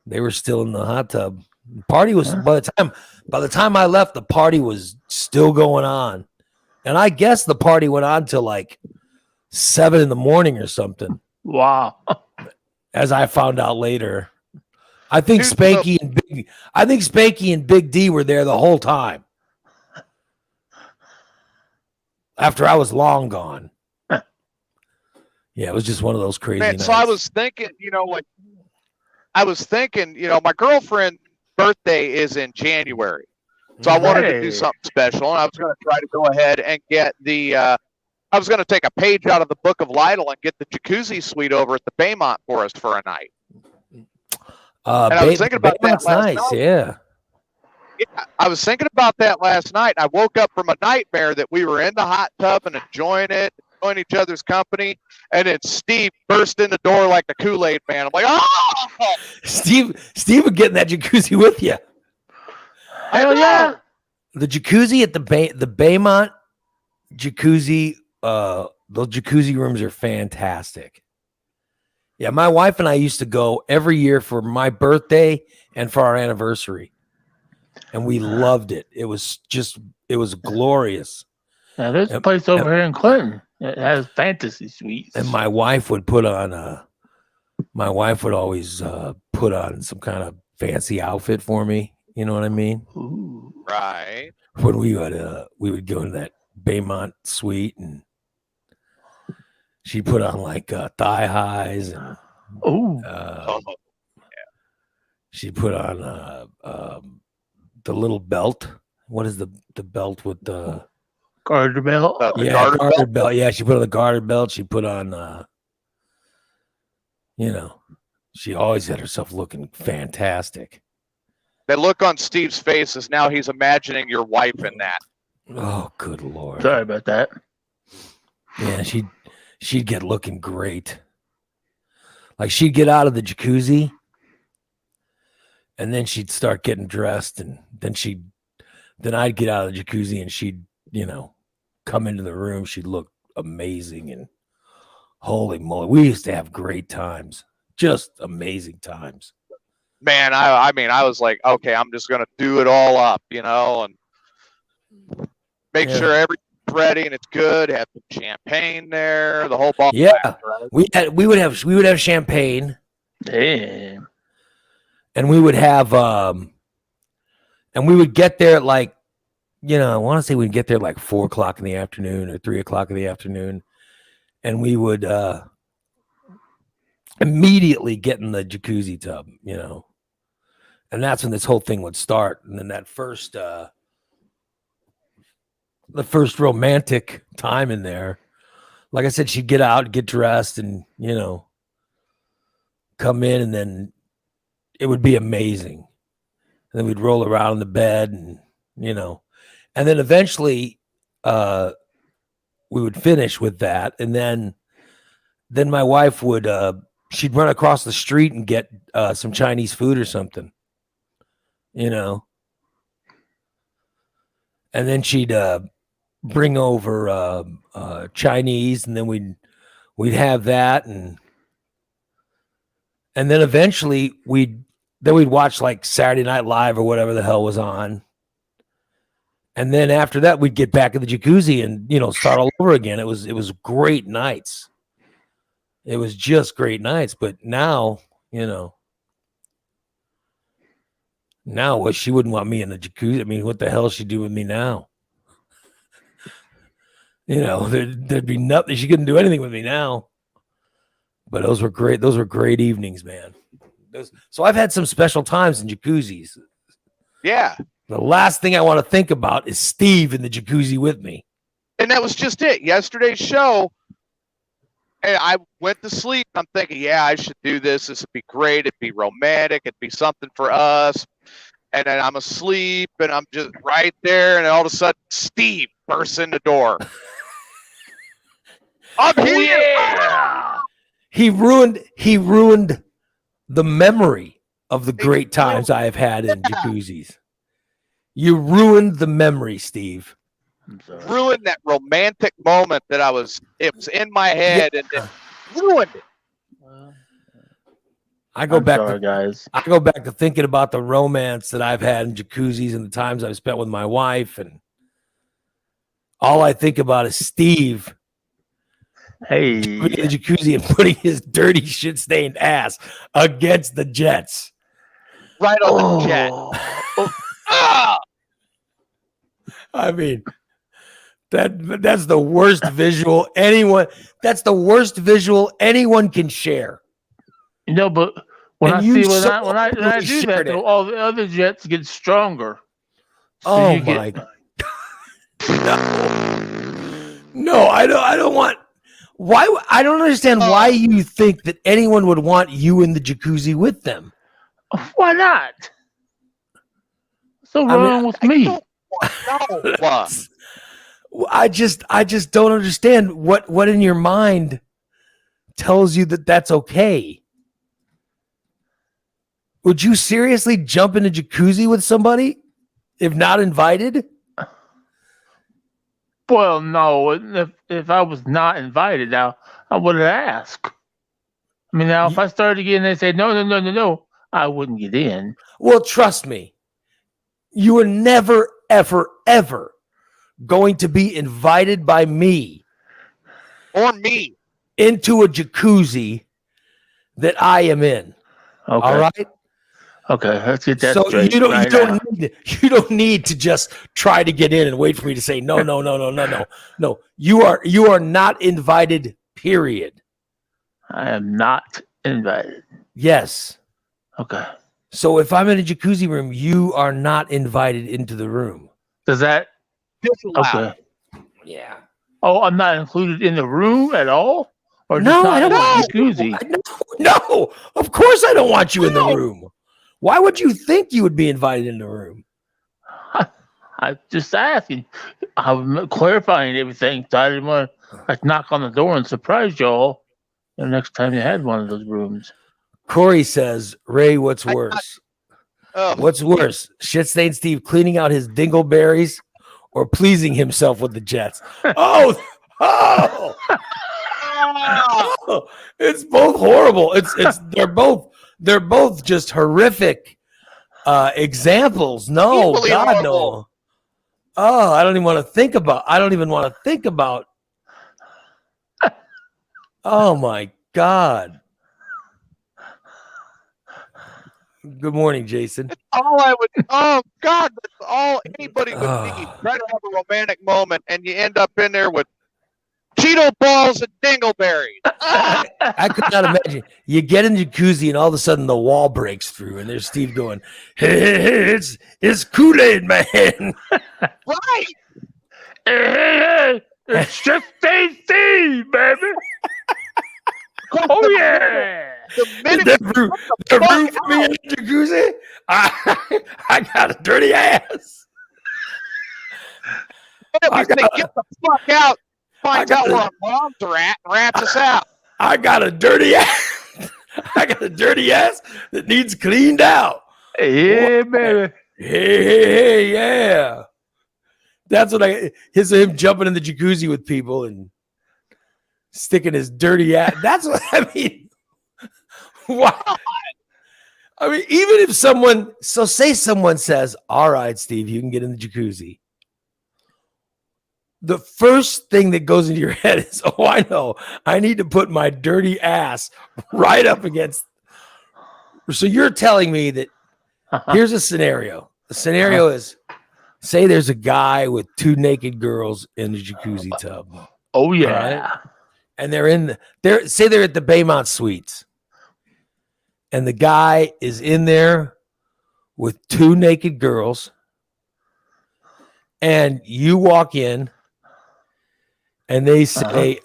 they were still in the hot tub. The party was by the time I left, the party was still going on. And I guess the party went on till like 7 a.m. or something. wow. As I found out later. I think Dude, Spanky and Big D were there the whole time. After I was long gone. Yeah, it was just one of those crazy Man, nights. so I was thinking, my girlfriend's birthday is in January. So I wanted to do Hey. something special, and I was going to try to go ahead and get I was going to take a page out of the Book of Lytle and get the jacuzzi suite over at the Baymont for us for a night. And I was thinking about that Baymont's last nice, night. yeah. Yeah, I was thinking about that last night. I woke up from a nightmare that we were in the hot tub and enjoying each other's company, and then Steve burst in the door like the Kool-Aid man. I'm like, oh! Steve would get in that jacuzzi with you. Hell yeah. The jacuzzi at the Baymont jacuzzi, those jacuzzi rooms are fantastic. Yeah, my wife and I used to go every year for my birthday and for our anniversary. And we loved it. It was glorious. Now there's a place over here in Clinton that has fantasy suites. And my wife would always put on some kind of fancy outfit for me. You know what I mean? Ooh. Right. When we would go to that Baymont suite, and she put on like thigh highs, and Ooh. she put on the little belt. What is the belt with the Garter belt. The garter garter belt? Yeah, she put on the garter belt. She put on she always had herself looking fantastic. The look on Steve's face is now he's imagining your wife in that. Oh, good Lord. Sorry about that. Yeah, she'd get looking great. Like she'd get out of the jacuzzi and then she'd start getting dressed, and then I'd get out of the jacuzzi and she'd, come into the room. She'd look amazing, and holy moly, we used to have great times. Just amazing times. Man, I mean, I was like, okay, I'm just going to do it all up, and make sure everything's ready and it's good. Have some champagne there, the whole ball. Yeah. Right? We would have champagne, Damn. and we would have and we would get there at like, I want to say we'd get there like 4:00 in the afternoon or 3:00 in the afternoon, and we would immediately get in the jacuzzi tub, and that's when this whole thing would start. And then that the first romantic time in there, like I said, she'd get out, get dressed, and come in, and then it would be amazing. And then we'd roll around in the bed and, and then eventually we would finish with that. And then my wife would, she'd run across the street and get some Chinese food or something, and then she'd bring over Chinese, and then we'd have that, and then eventually we'd watch like Saturday Night Live or whatever the hell was on. And then after that, we'd get back in the jacuzzi and, start all over again. It was great nights. It was just great nights. But now, now she wouldn't want me in the jacuzzi. I mean, what the hell does she do with me now? There'd be nothing. She couldn't do anything with me now. But those were great. Those were great evenings, man. So I've had some special times in jacuzzis. Yeah. The last thing I want to think about is Steve in the jacuzzi with me. And that was just it. Yesterday's show, and I went to sleep. I'm thinking, yeah, I should do this. This would be great. It'd be romantic. It'd be something for us. And then I'm asleep, and I'm just right there, and all of a sudden, Steve bursts in the door. I'm here. Yeah. He ruined the memory of the great times I have had in jacuzzis. You ruined the memory, Steve. Ruined that romantic moment that it was in my head, and it ruined it. I go back to thinking about the romance that I've had in jacuzzis and the times I've spent with my wife, and all I think about is Steve. Hey, in the jacuzzi and putting his dirty shit-stained ass against the Jets. Right on the jet. I mean, that's the worst visual anyone. That's the worst visual anyone can share. But when I do that, though, all the other Jets get stronger. So my! No, I don't want. Why? I don't understand why you think that anyone would want you in the jacuzzi with them. Why not? What's so wrong with me? I just don't understand what in your mind tells you that that's okay. Would you seriously jump in a jacuzzi with somebody if not invited? Well, no. If I was not invited, now I would have asked. I mean, now if I started again and they say no, I wouldn't get in. Well, trust me, you are never, ever, ever going to be invited by me or me into a jacuzzi that I am in. Okay. All right. Okay, let's get that so straight. You don't need to just try to get in and wait for me to say no. No. You are not invited. Period. I am not invited. Yes. Okay. So if I'm in a jacuzzi room, you are not invited into the room. Does that? Okay. Yeah. Oh, I'm not included in the room at all? Or no, I don't want jacuzzi? No, of course I don't want you in the room. Why would you think you would be invited in the room? I'm just asking. I'm clarifying everything. So I didn't want to knock on the door and surprise y'all the next time you had one of those rooms. Corey says, Ray, what's worse? What's worse? Shit-stained Steve cleaning out his dingleberries or pleasing himself with the Jets? Oh, it's both horrible. They're both just horrific examples. No, God, no. Oh, I don't even want to think about. Oh my God. Good morning, Jason. Oh God, that's all anybody would need. Try to have a romantic moment and you end up in there with Cheeto balls and dingleberries. I could not imagine. You get in the jacuzzi and all of a sudden the wall breaks through and there's Steve going, hey, it's Kool-Aid, man. Right. Hey, it's just Steve, baby. Oh, yeah. The minute That room, the fuck room for me in the jacuzzi. I got a dirty ass. we I say, got get the fuck out, finds got out a- where our moms are at, and rats us out. I got a dirty ass. I got a dirty ass that needs cleaned out. Yeah, baby. Hey, yeah. That's what his him jumping in the jacuzzi with people and sticking his dirty ass. That's what I mean. What? I mean, even if say someone says, "All right, Steve, you can get in the jacuzzi." The first thing that goes into your head is, "Oh, I know. I need to put my dirty ass right up against." So you're telling me that here's a scenario. The scenario is, say there's a guy with two naked girls in the jacuzzi tub. Oh yeah. And they're say they're at the Baymont Suites. And the guy is in there with two naked girls. And you walk in and they say,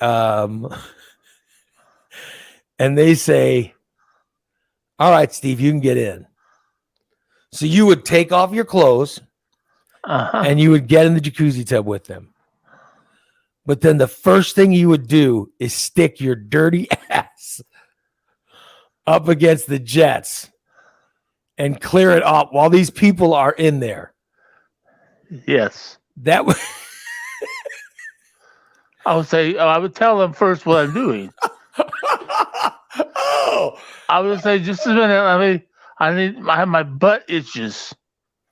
all right, Steve, you can get in. So you would take off your clothes and you would get in the jacuzzi tub with them. But then the first thing you would do is stick your dirty ass up against the jets and clear it up while these people are in there. Yes. That would I would tell them first what I'm doing. oh, I would say, just a minute. I have my butt itches.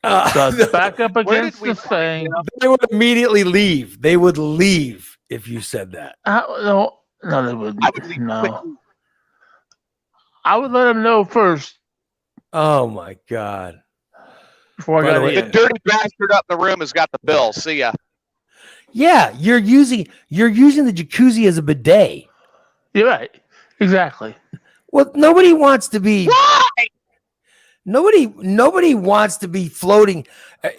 So back up against the thing. They would immediately leave. They would leave if you said that. No, they wouldn't. I would leave No. quickly. I would let them know first Oh my God. before By I the got way, The in. dirty bastard up in the room has got the bill. See ya. Yeah, you're using the jacuzzi as a bidet. You're right. Exactly. Well, nobody wants to be Why? nobody wants to be floating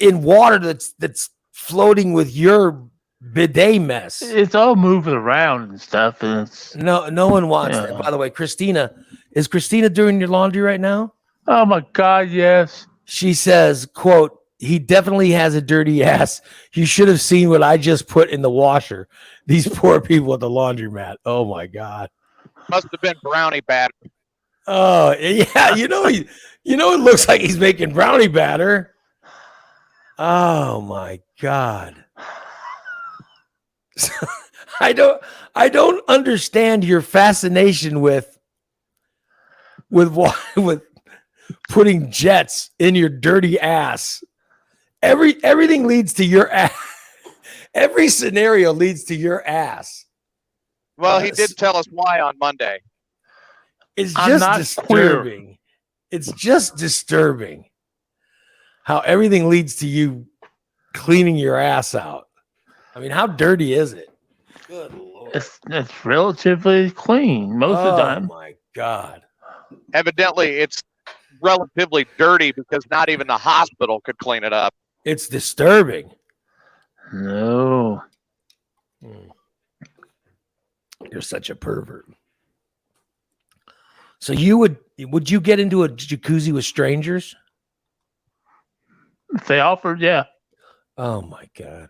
in water that's floating with your bidet mess. It's all moving around and stuff, and it's No one wants Yeah. that. By the way, is Christina doing your laundry right now? oh my God, yes. She says, quote, "He definitely has a dirty ass. You should have seen what I just put in the washer. These poor people at the laundromat. Oh my God. Must have been brownie batter. Oh yeah, it looks like he's making brownie batter. Oh my God. I don't understand your fascination with putting jets in your dirty ass. Everything leads to your ass. Every scenario leads to your ass. Well, he did tell us why on Monday. It's I'm just not disturbing. It's just disturbing how everything leads to you cleaning your ass out. I mean, how dirty is it? Good Lord. It's relatively clean most of the time. Oh my God. Evidently, it's relatively dirty because not even the hospital could clean it up. It's disturbing. No. You're such a pervert. So would you get into a jacuzzi with strangers? If they offered, yeah. Oh my God.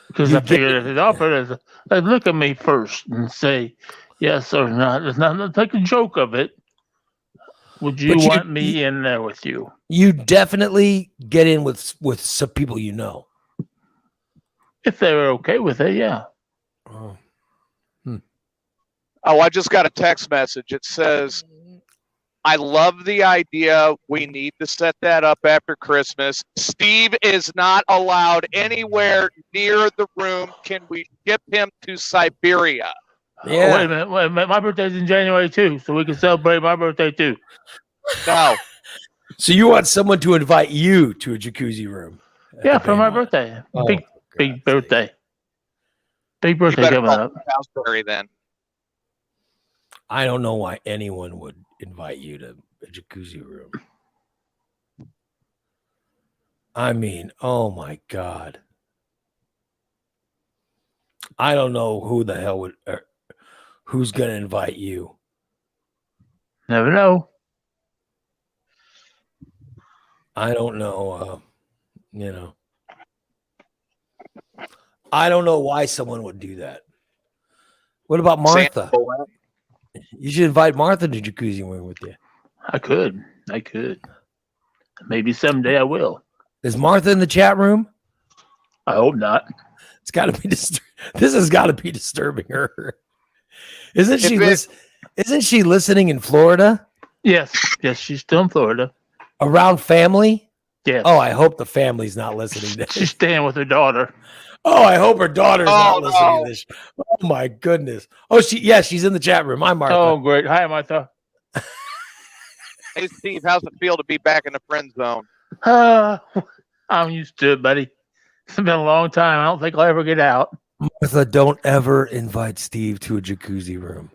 Because You I figured if they offered, they'd look at me first and say yes or not. It's not take a joke of it. Would you But you- want me in there with you? You definitely get in with some people you know. If they were okay with it, yeah. Oh. Oh, I just got a text message. It says, I love the idea. We need to set that up after Christmas. Steve is not allowed anywhere near the room. Can we ship him to Siberia? Yeah. Oh, wait a minute. My birthday's in January too, so we can celebrate my birthday too. No. So you want someone to invite you to a jacuzzi room? at Yeah, the for my Baymont. birthday. Oh, Big for God's birthday. sake. Big You birthday better coming call up. Salisbury then. I don't know why anyone would invite you to a jacuzzi room. I mean, oh my God. I don't know who the hell who's going to invite you. Never know. I don't know. You know, I don't know why someone would do that. What about Martha? Sand- You should invite Martha to jacuzzi room with you. I could. Maybe someday I will. Is Martha in the chat room? I hope not. It's got to be. This has got to be disturbing her. Isn't she? Isn't she listening in Florida? Yes, she's still in Florida. Around family? Yes. Oh, I hope the family's not listening to She's this. staying with her daughter. Oh, I hope her daughter's not listening no. to this. Oh my goodness. Oh, she's in the chat room. Hi, Martha. Oh, great. Hi, Martha. Hey, Steve, how's it feel to be back in the friend zone? I'm used to it, buddy. It's been a long time. I don't think I'll ever get out. Martha, don't ever invite Steve to a jacuzzi room.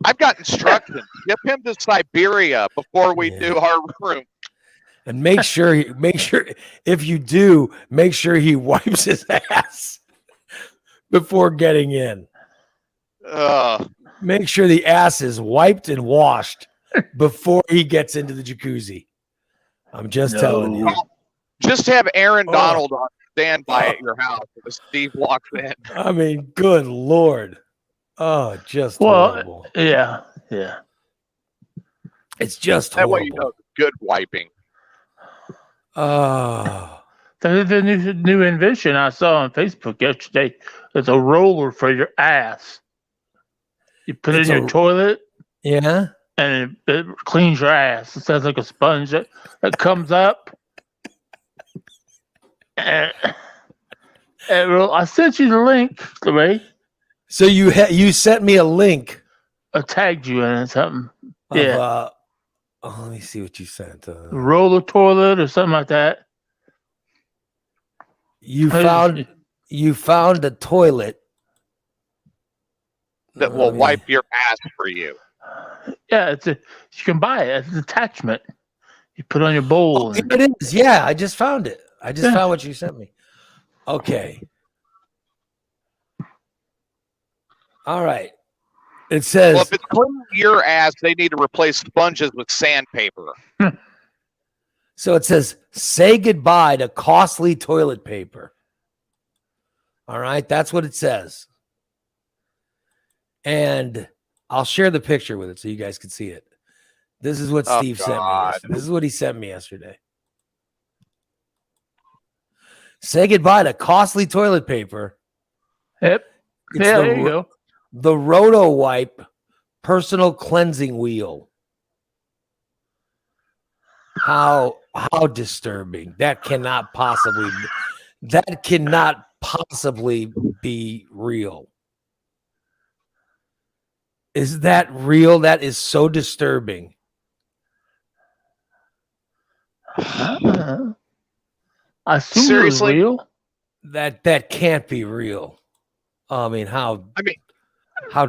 I've got instructions. Get him to Siberia before we do our room. And make sure if you do, make sure he wipes his ass before getting in. Make sure the ass is wiped and washed before he gets into the jacuzzi. I'm just telling you. Just have Aaron Donald on standby at your house if Steve walks in. I mean, good Lord. Oh, just horrible. Yeah. It's just That horrible. way you know it's good wiping. Oh. The new invention I saw on Facebook yesterday is a roller for your ass. You put it in your toilet. Yeah. And it cleans your ass. It sounds like a sponge that comes up. And I sent you the link, Ray. So you sent me a link. I tagged you in something. Yeah. Let me see what you sent. Roller toilet or something like that. You found a toilet that will wipe your ass for you. Yeah, you can buy it. It's an attachment. You put on your bowl. Oh, it is. Yeah, I just found it. I just found what you sent me. Okay. All right. It says. Well, if it's cleaning your ass, they need to replace sponges with sandpaper. So it says, say goodbye to costly toilet paper. All right. That's what it says. And I'll share the picture with it so you guys can see it. This is what Steve sent me. This is what he sent me yesterday. Say goodbye to costly toilet paper. Yep. There you go. The Roto Wipe personal cleansing wheel. How disturbing. That cannot possibly be real. Is that real? That is so disturbing. I assume seriously, it was real. That can't be real. I mean, how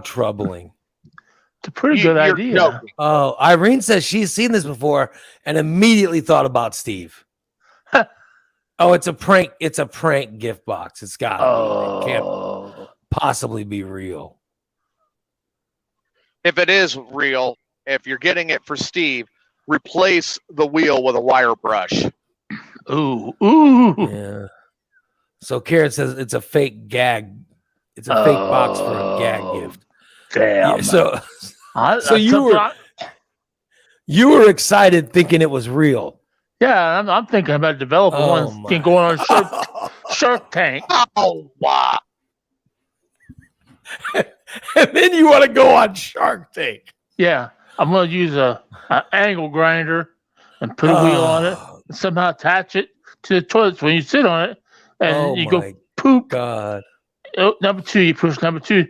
troubling. It's a pretty good idea. Joking. Oh, Irene says she's seen this before and immediately thought about Steve. Oh, it's a prank. It's a prank gift box. It's got it can't possibly be real. If it is real, if you're getting it for Steve, replace the wheel with a wire brush. Ooh. Yeah. So Karen says it's a fake gag. It's a fake box for a gag gift. Damn. Yeah, so you were excited thinking it was real. Yeah, I'm thinking about developing one and going on Shark Tank. Oh, wow. And then you want to go on Shark Tank. Yeah, I'm going to use an angle grinder and put a wheel on it and somehow attach it to the toilet when you sit on it and you go poop. God. Oh, number 2, you push number 2.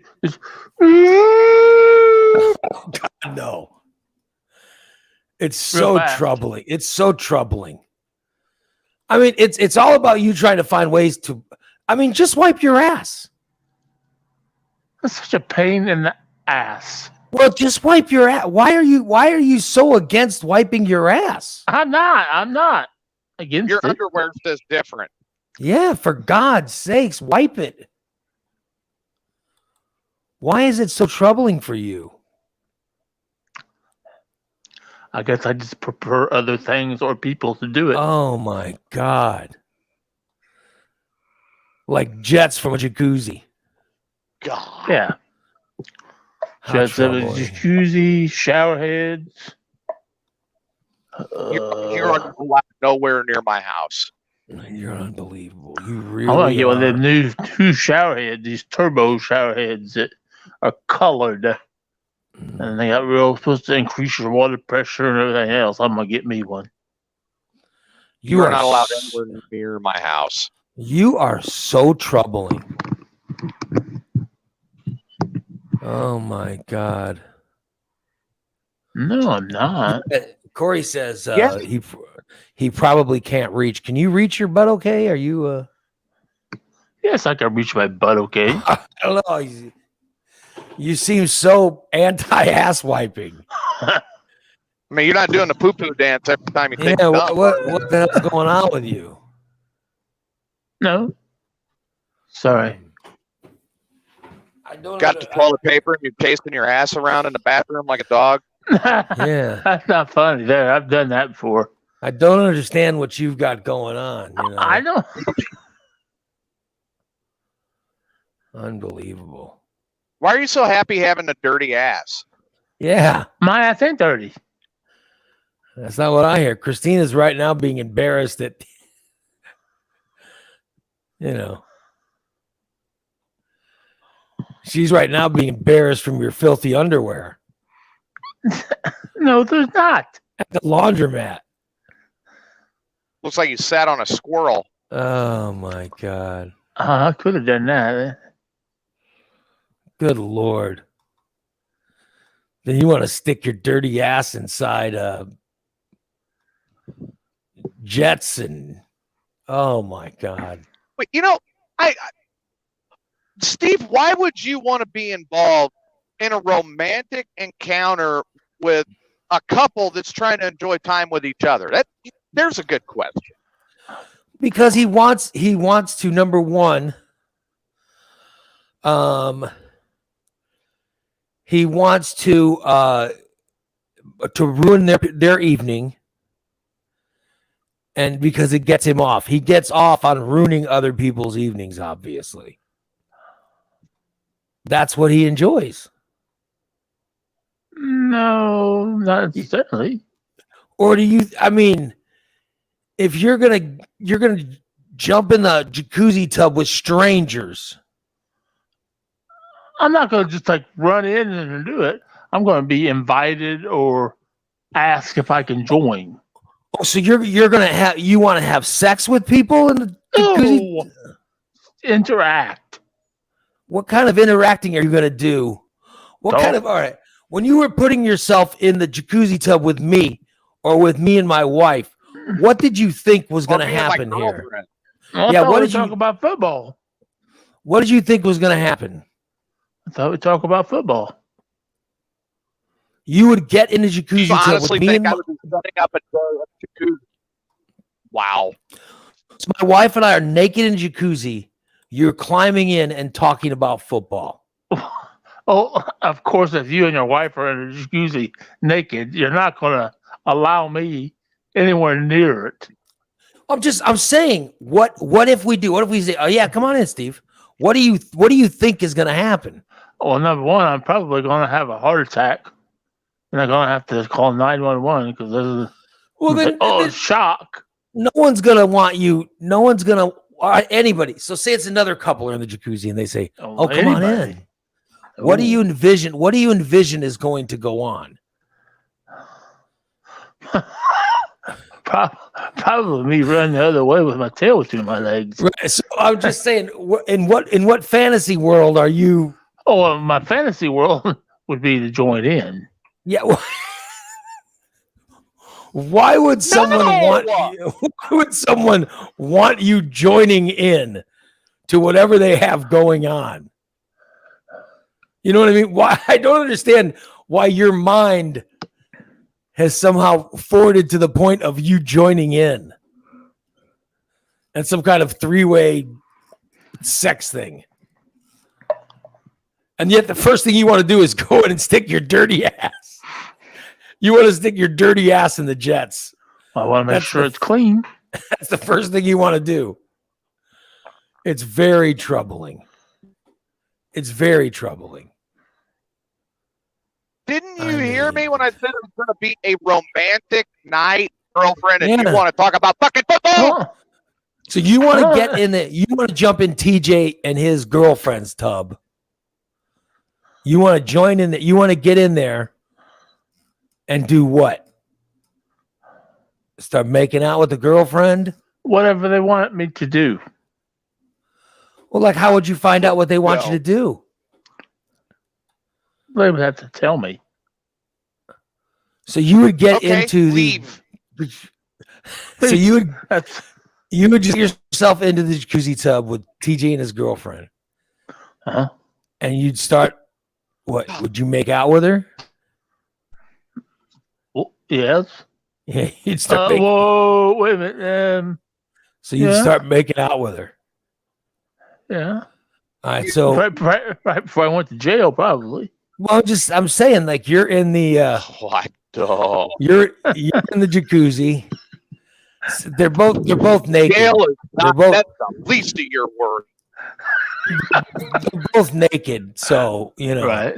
God, no. It's so troubling. It's so troubling. I mean, it's all about you trying to find ways to. I mean, just wipe your ass. That's such a pain in the ass. Well, just wipe your ass. Why are you so against wiping your ass? I'm not against your it. underwear says different. Yeah, for God's sakes, wipe it. Why is it so troubling for you? I guess I just prefer other things or people to do it. Oh my God. Like jets from a jacuzzi. God. Yeah. How Just have a troubling. jacuzzi, shower heads. You're nowhere near my house. You're unbelievable. You I want really to get one of are. them new two shower heads, these turbo shower heads that are colored. And they got real supposed to increase your water pressure and everything else. I'm gonna get me one. You are not allowed anywhere near my house. You are so troubling. Oh my God. No, I'm not. Corey says Yes. he probably can't reach. Can you reach your butt okay? Are you Yes, I can reach my butt okay. I don't know. You seem so anti-ass wiping. I mean, you're not doing the poo-poo dance every time you take Yeah, a dump. what the hell's going on with you? No. Sorry. I don't Got the toilet paper and you're chasing your ass around in the bathroom like a dog. Yeah. That's not funny there. I've done that before. I don't understand what you've got going on. You know? I know. Unbelievable. Why are you so happy having a dirty ass? Yeah, My ass ain't dirty. that's not what I hear. Christina's right now being embarrassed that, you know, she's right now being embarrassed from your filthy underwear No, there's not. at the laundromat. Looks like you sat on a squirrel. Oh my God. I could have done that. Good Lord. Then you want to stick your dirty ass inside jets and oh my God. Wait, you know, Steve, why would you want to be involved in a romantic encounter with a couple that's trying to enjoy time with each other? There's a good question. Because he wants to, number one, he wants to ruin their evening, and because it gets him off. He gets off on ruining other people's evenings, obviously. That's what he enjoys. No, not necessarily. Or do you, I mean, if you're gonna jump in the jacuzzi tub with strangers, I'm not going to just like run in and do it. I'm going to be invited or ask if I can join. oh, so you want to have sex with people in the jacuzzi? No. Interact. What kind of interacting are you gonna do? All right, when you were putting yourself in the jacuzzi tub with me or with me and my wife, what did you think was gonna happen here? I Yeah, thought what we did you- talk about football? What did you think was gonna happen? I thought we talk about football. You would get in the jacuzzi You tub honestly with me think and I would be setting up a jacuzzi? Wow. so my wife and I are naked in jacuzzi. You're climbing in and talking about football. Oh, of course, if you and your wife are in a jacuzzi naked, you're not going to allow me anywhere near it. I'm saying, what if we do? What if we say, oh yeah, come on in, Steve? What do you think is gonna happen? Well, number one, I'm probably going to have a heart attack, and I'm going to have to call 911 because this is Well, then, shock. no one's gonna want you. No one's gonna anybody. So say it's another couple are in the jacuzzi and they say, "Oh, come on in." What do you envision? What do you envision is going to go on? Probably me running the other way with my tail between my legs. Right. So I'm just saying, in what fantasy world are you? Oh, well, my fantasy world would be to join in. Yeah. Why would someone want you? Why would someone want you joining in to whatever they have going on? You know what I mean? Why I don't understand why your mind has somehow forwarded to the point of you joining in and some kind of three-way sex thing. And yet the first thing you want to do is go in and stick your dirty ass. You want to stick your dirty ass in the jets. I want to make That's sure the- it's clean. That's the first thing you want to do. It's very troubling. It's very troubling. Didn't I you hear mean- me when I said it was going to be a romantic night, girlfriend, and Yeah. you want to talk about fucking football? Oh, So you want to get in the, you want to jump in TJ and his girlfriend's tub. You want to join in that. You want to get in there and do what? Start making out with the girlfriend? whatever they want me to do. Well, like, how would you find out what they want you Well- to do? They would have to tell me. So you would get Okay, into leave. So you That's would just get yourself into the jacuzzi tub with TJ and his girlfriend, uh and you'd start. What would you make out with her? yes. Yeah, you'd start. Making, Whoa, wait a minute. so you'd yeah. start making out with her. Yeah. All right. So Right before I went to jail, probably. well, I'm saying like you're in the What? Oh. you're in the jacuzzi. They're both naked. Jail is not, both- that's the least of your worries. They're both naked. So you know Right.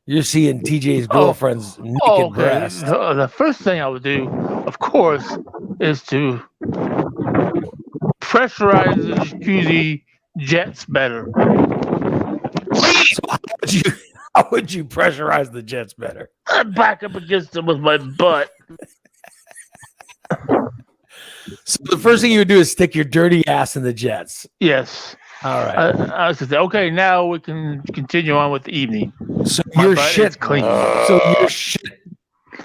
you're seeing TJ's Oh. girlfriend's naked Okay. breast. The first thing I would do, of course, is to pressurize the jacuzzi jets better. Please. How would you pressurize the jets better? I back up against them with my butt. So the first thing you would do is stick your dirty ass in the jets. Yes. All right. I was gonna say, okay, now we can continue on with the evening. So My your butt shit is clean. So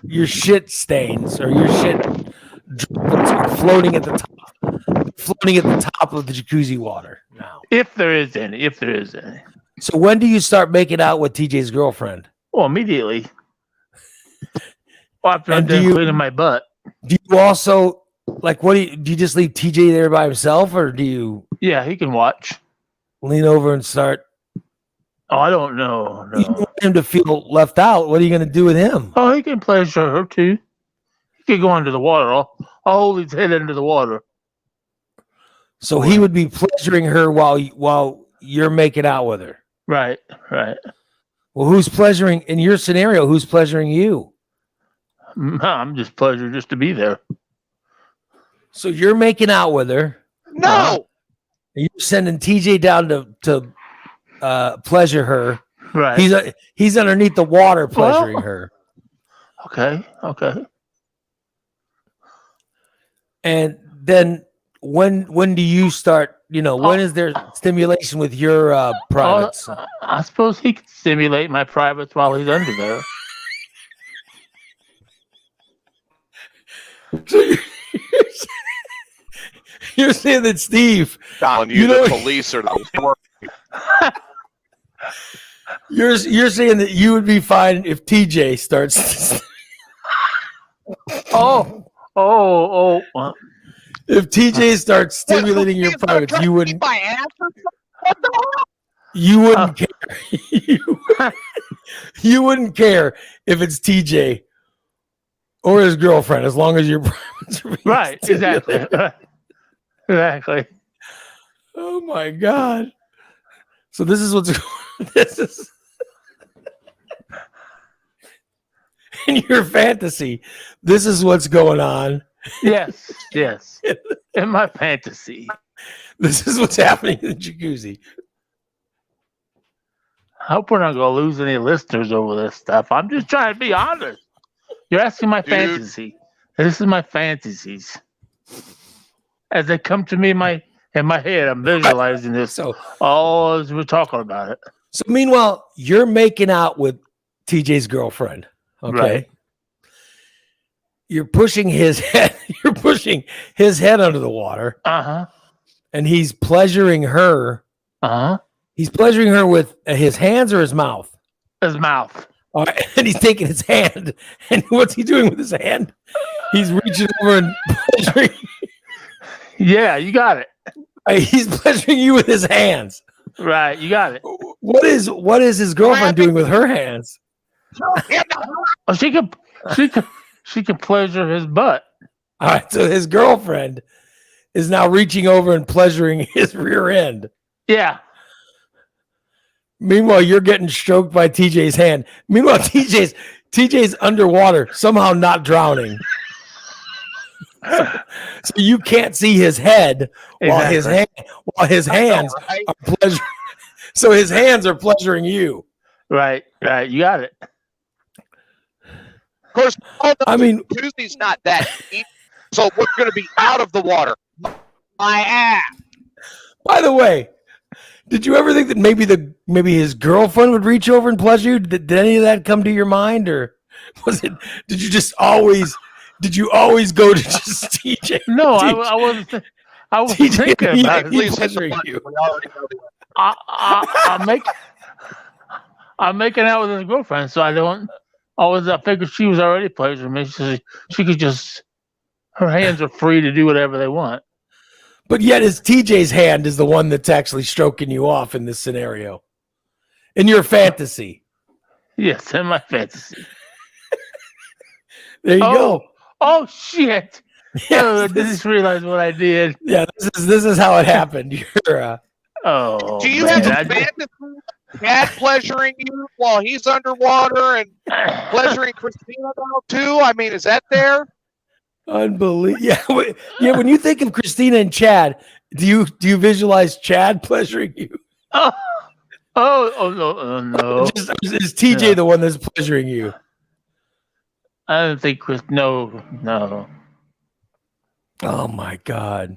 your shit stains or your shit droplets are floating at the top of the jacuzzi water now. If there is any. So when do you start making out with TJ's girlfriend? Well, immediately. Well, after I'm And do done you- cleaning my butt. Do you also like what do you just leave TJ there by himself or do you Yeah, he can watch. lean over and start Oh, I don't know. you No. want him to feel left out? What are you going to do with him? Oh, he can pleasure her too. He can go under the water. I'll hold his head under the water. So he would be pleasuring her while you're making out with her. Right, right. Well, who's pleasuring in your scenario? Who's pleasuring you? I'm just pleasure just to be there. So you're making out with her. No. And you're sending TJ down to pleasure her. Right. He's underneath the water pleasuring Well- her. Okay. And then when do you start? When is there stimulation with your privates? I suppose he can stimulate my privates while he's under there. So you're saying that Steve, Telling You you, know- the police are the worst. you're saying that you would be fine if TJ starts. Oh. If TJ starts stimulating your What, the police are privates, trying you to wouldn't. beat my ass or something? What the hell? You wouldn't care. You wouldn't care if it's TJ or his girlfriend, as long as your privates are being Right. Exactly. stimulated. Exactly. Oh my god! So this is what's this is in your fantasy. This is what's going on. Yes. In my fantasy. This is what's happening in the jacuzzi. I hope we're not going to lose any listeners over this stuff. I'm just trying to be honest. You're asking my Dude. fantasy. This is my fantasies. As they come to me in my head, I'm visualizing this So all as we're talking about it. So meanwhile, you're making out with TJ's girlfriend. Okay. Right. You're pushing his head. You're pushing his head under the water, Uh-huh. and he's pleasuring her. Uh-huh. He's pleasuring her with his hands or his mouth. His mouth. All right, and he's taking his hand. And what's he doing with his hand? He's reaching over and pleasuring. Yeah, you got it. He's pleasuring you with his hands. Right, you got it. What is his girlfriend doing with her hands? Oh, she can she can pleasure his butt. All right, so his girlfriend is now reaching over and pleasuring his rear end. Yeah. Meanwhile, you're getting stroked by TJ's hand. Meanwhile, TJ's underwater, somehow not drowning. So you can't see his head while his hands Right? are pleasuring. So his hands are pleasuring you. Right. You got it. Of course, I mean, Tuesday's not that deep, so we're going to be out of the water. My ass. by the way, did you ever think that maybe his girlfriend would reach over and pleasure you? Did any of that come to your mind, or was it? Did you always go to just TJ? No, TJ, I wasn't. I was TJ, thinking yeah, about it. he's Please hit the pleasuring button. you. We already know the I'm making out with his girlfriend, so I figured she was already pleasuring me. So she could just, her hands are free to do whatever they want. But yet, it's TJ's hand is the one that's actually stroking you off in this scenario, in your fantasy. Yes, in my fantasy. There you go. Oh shit! Yeah, Oh, I just realized what I did. yeah. This is how it happened. You're Oh, Do you man, have a fantasy? Dad pleasuring you while he's underwater and pleasuring Christina now too? I mean, is that there? unbelievable. Yeah. When you think of Christina and Chad, do you visualize Chad pleasuring you? No. Is TJ Yeah. the one that's pleasuring you? I don't think Chris. No. Oh my God.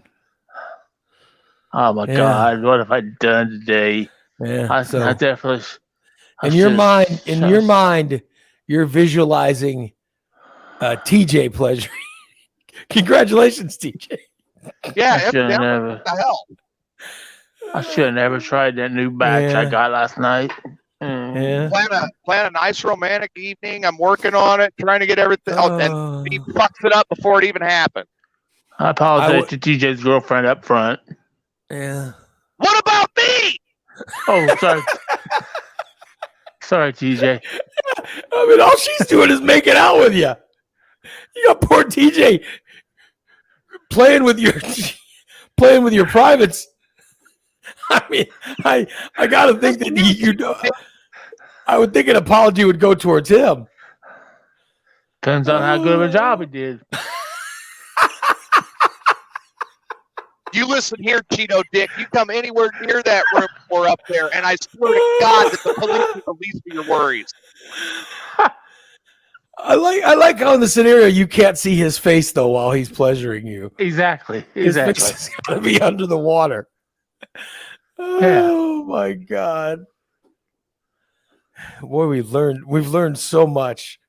Oh my Yeah. God! What have I done today? Yeah. I So definitely. I in your should've- mind, you're visualizing TJ pleasuring. Congratulations, TJ. Yeah, I should have evidently. never. What the hell? I should have never tried that new batch I Yeah. got last night. Yeah. Plan a nice romantic evening. I'm working on it, trying to get everything. And he fucks it up before it even happened. I apologize to TJ's girlfriend up front. Yeah. What about me? Oh, sorry. Sorry, TJ. I mean, all she's doing is making out with you. You got poor TJ playing with your privates. I mean, I gotta think that you know. I would think an apology would go towards him. Depends on how good of a job he did. You listen here, Cheeto Dick. You come anywhere near that room or up there, and I swear to God that the police will release me your worries. I like how in the scenario you can't see his face though while he's pleasuring you. Exactly. His face is gonna be under the water. Oh my God. Boy, we've learned so much.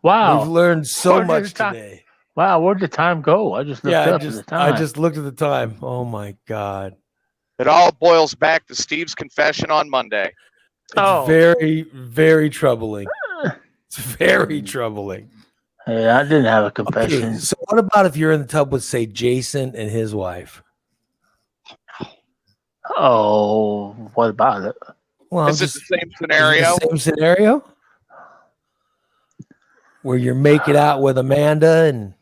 Wow. We've learned so Where did much the time- today. Wow, where'd the time go? I just looked up at the time. I just looked at the time. Oh my God. It all boils back to Steve's confession on Monday. It's Oh. very, very troubling. It's very troubling. Hey, I didn't have a Okay, confession. so what about if you're in the tub with, say, Jason and his wife? Oh, what about it? Well, Is it the same is it scenario? the same scenario? Where you're making out with Amanda and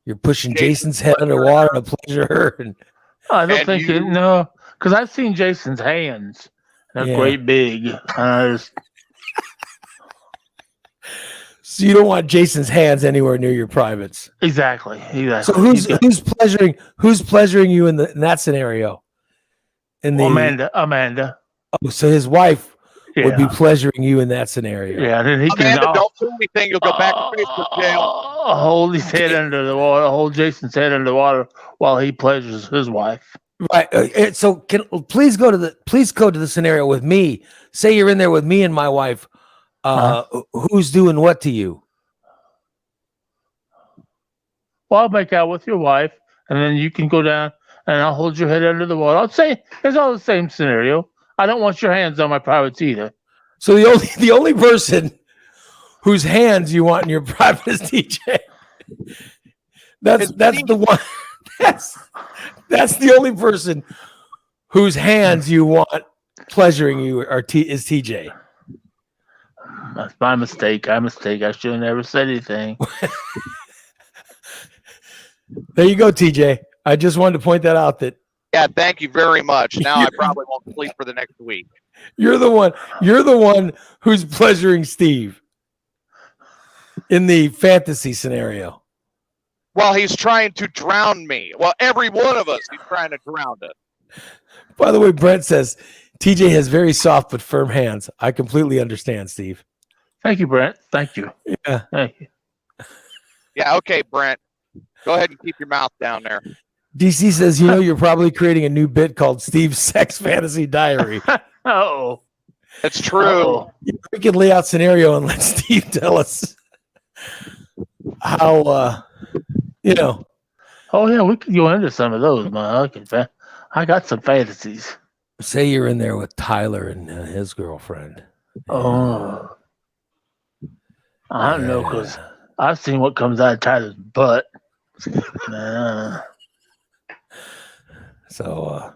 you're pushing Jason's Jason's head underwater to pleasure her. And I don't And think you- it. No, because I've seen Jason's hands. They're Yeah. great big. so you don't want Jason's hands anywhere near your privates. Exactly. So He's got- who's pleasuring you in that scenario? In the Amanda. oh, so his wife Yeah. would be pleasuring you in that scenario. Yeah. And then he can Amanda, don't do anything. You'll go back to Facebook jail. hold his head under the water. Hold Jason's head under the water while he pleasures his wife. Right. So please go to the scenario with me. Say you're in there with me and my wife. Who's doing what to you? Well, I'll make out with your wife, and then you can go down, and I'll hold your head under the water. I'll say it's all the same scenario. I don't want your hands on my privates either. So the only person whose hands you want in your private is TJ. That's the one. That's the only person whose hands you want pleasuring you is TJ. That's my mistake. I should have never said anything. There you go, TJ. I just wanted to point that out that Yeah, thank you very much. Now I probably won't sleep for the next week. you're the one who's pleasuring Steve in the fantasy scenario. Well, he's trying to drown me. Well, every one of us, he's trying to drown us. By the way, Brent says TJ has very soft but firm hands. I completely understand, Steve. Thank you, Brent. Thank you. Yeah. Thank you. Yeah, okay, Brent. Go ahead and keep your mouth down there. DC says, you're probably creating a new bit called Steve's Sex Fantasy Diary. Oh, It's true. oh. We can lay out scenario and let Steve tell us how, Oh yeah, we could go into some of those, man. I got some fantasies. say you're in there with Tyler and his girlfriend. Oh, I don't know, because I've seen what comes out of Tyler's butt. So,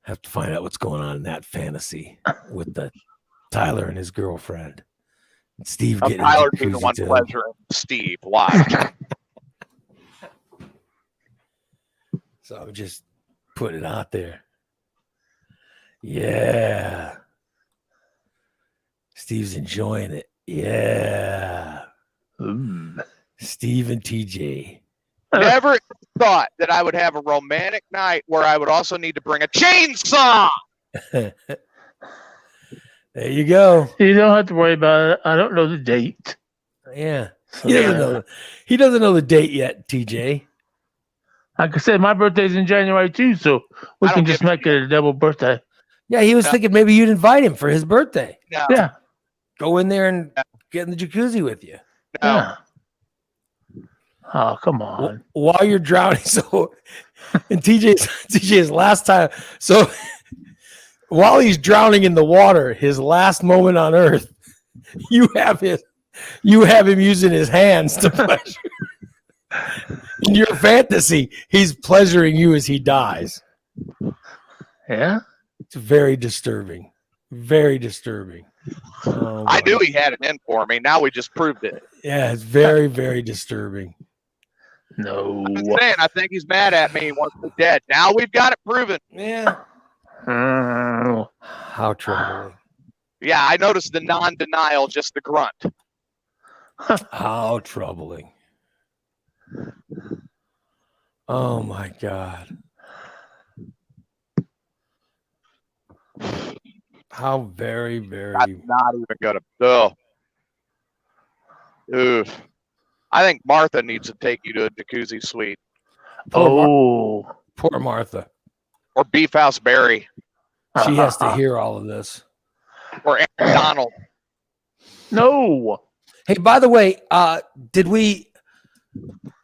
have to find out what's going on in that fantasy with the Tyler and his girlfriend. And Steve getting Tyler the being the one jacuzzi tub. pleasuring Steve. Watch. So I'm just putting it out there. Yeah. Steve's enjoying it. Yeah. Mm. Steve and TJ. Never thought that I would have a romantic night where I would also need to bring a chainsaw. There you go. You don't have to worry about it. I don't know the date. Yeah. So, He doesn't know the date yet, TJ. Like I said, my birthday's in January too, so we I can don't just give a make it a double birthday. Yeah, he was Yeah. thinking maybe you'd invite him for his birthday. No, Yeah. Go in there and get in the jacuzzi with you. no. Yeah. Oh, come on. While you're drowning. So, and TJ's last time. So, while he's drowning in the water, his last moment on Earth, you have him using his hands to pleasure. In your fantasy, he's pleasuring you as he dies. Yeah. It's very disturbing. Very disturbing. Oh, I boy. knew he had it in for me. Now we just proved it. Yeah, it's very, very disturbing. No. I'm saying, I think he's mad at me. He wants me dead. Now we've got it proven. Yeah. Mm. How troubling. Yeah, I noticed the non-denial, just the grunt. How troubling. Oh my God. How very, very. I'm not even gonna. Oh. Oof. I think Martha needs to take you to a jacuzzi suite Oh. Poor Martha. or Beef House Barry She has to hear all of this. or Aaron Donald. No. Hey, by the way,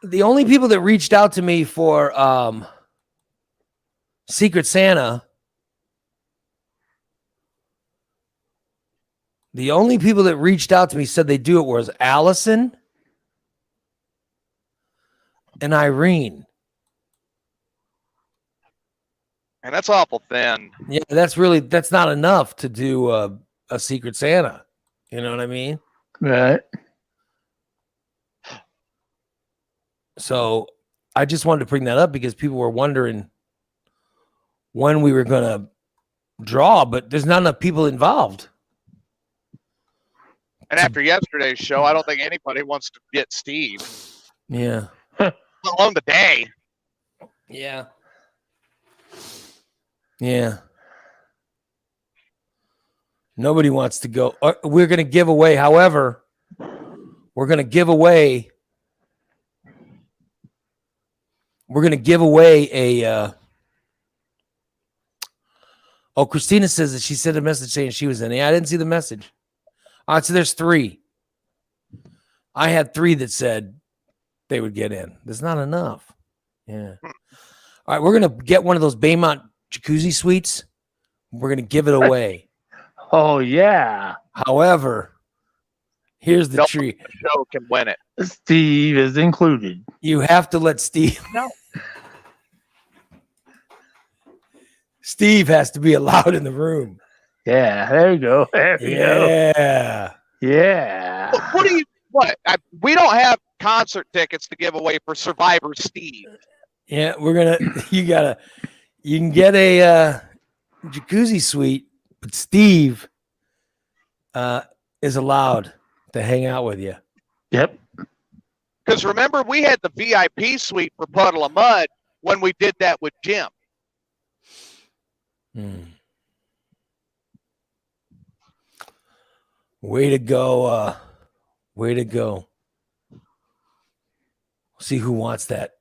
the only people that reached out to me for Secret Santa, the only people that reached out to me said they do it was Allison and Irene. And that's awful thin. Yeah, that's not enough to do a Secret Santa. You know what I mean? Right. So I just wanted to bring that up because people were wondering when we were going to draw, but there's not enough people involved. And after yesterday's show, I don't think anybody wants to get Steve, Yeah. let alone the day. Yeah. Yeah. Nobody wants to go. We're going to give away, however, we're going to give away a Christina says that she sent a message saying she was in. Yeah, I didn't see the message. All right, so there's 3. I had 3 that said they would get in. There's not enough. Yeah. All right, we're going to get one of those Baymont jacuzzi suites. We're going to give it away. Oh, yeah. However, here's the Nope. treat. The show can win it. Steve is included. You have to let Steve. No. Steve has to be allowed in the room. Yeah, there you go. There you go. Yeah. Yeah. What do you? What? We don't have concert tickets to give away for Survivor Steve. Yeah, you can get a jacuzzi suite, but Steve is allowed to hang out with you. Yep. Because remember, we had the VIP suite for Puddle of Mud when we did that with Jim. Way to go. Way to go. See who wants that.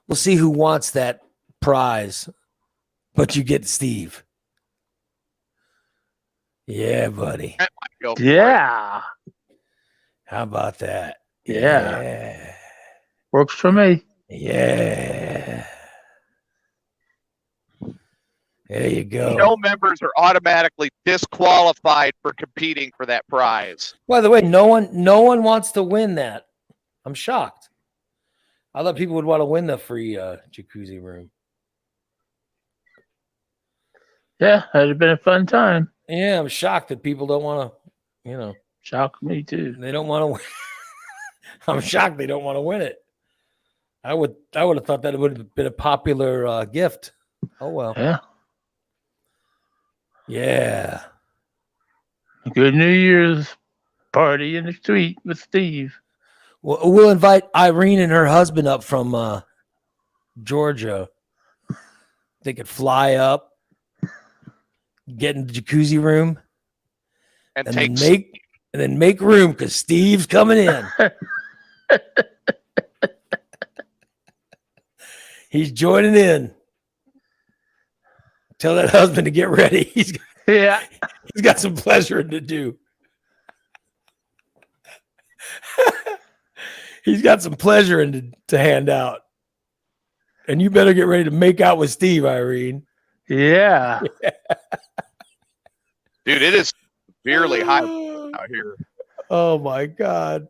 We'll see who wants that prize, but you get Steve. Yeah, buddy. Go for Yeah. How about that? Yeah. Yeah. Works for me. Yeah. There you go. No members are automatically disqualified for competing for that prize. By the way, no one wants to win that. I'm shocked. I thought people would want to win the free jacuzzi room. Yeah, that'd have been a fun time. Yeah, I'm shocked that people don't want to, Shocked me too. they don't want to win. I'm shocked they don't want to win it. I would have thought that it would have been a popular gift. Oh well. Yeah. Yeah. A good New Year's party in the street with Steve. Well, we'll invite Irene and her husband up from Georgia. They could fly up, get in the jacuzzi room, And and take then make room because Steve's coming in. He's joining in. Tell that husband to get ready. He's got some pleasuring to do. He's got some pleasuring to hand out. And you better get ready to make out with Steve, Irene. Yeah. dude, it is severely hot out here. Oh my God.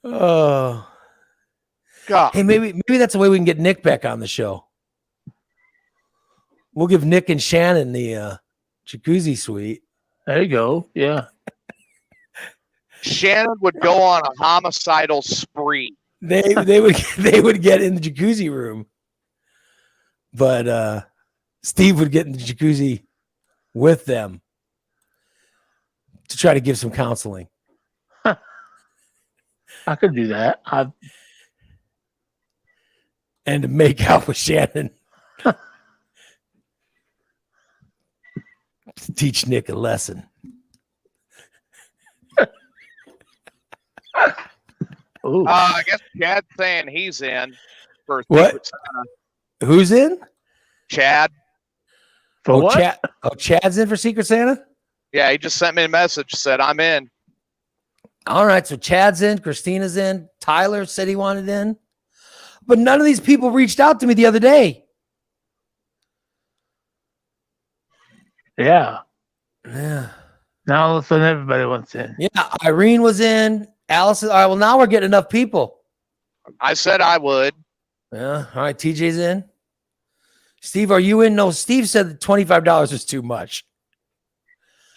Oh. God. Hey, maybe that's the way we can get Nick back on the show. We'll give Nick and Shannon the jacuzzi suite. There you go. Yeah. Shannon would go on a homicidal spree. They would get in the jacuzzi room, but Steve would get in the jacuzzi with them to try to give some counseling. I could do that. And to make out with Shannon. To teach Nick a lesson. Ooh. I guess Chad's saying he's in for What? Secret Santa. Who's in? Chad. For what? Chad's in for Secret Santa? Yeah, he just sent me a message, said I'm in. All right, so Chad's in, Christina's in, Tyler said he wanted in. But none of these people reached out to me the other day. Yeah. Yeah. Now all of a sudden everybody wants in. Yeah, Irene was in. Allison. All right, well, now we're getting enough people. I said I would. Yeah. All right, TJ's in. Steve, are you in? No, Steve said that $25 was too much.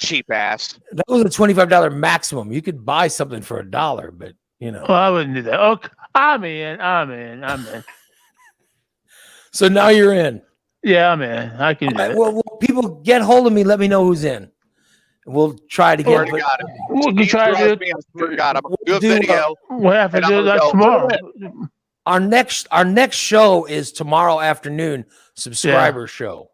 Cheap ass. That was a $25 maximum. You could buy something for $1, but Well, I wouldn't do that. Okay. I'm in. So now you're in. Yeah, I'm in. I can do All right, that. well, people get hold of me. Let me know who's in. We'll try to get. Already got it. We can try to do it. I swear to God, I'm gonna do a We'll do, video. We'll have to And do I'm that gonna go, tomorrow. Our next show is tomorrow afternoon. Subscriber show.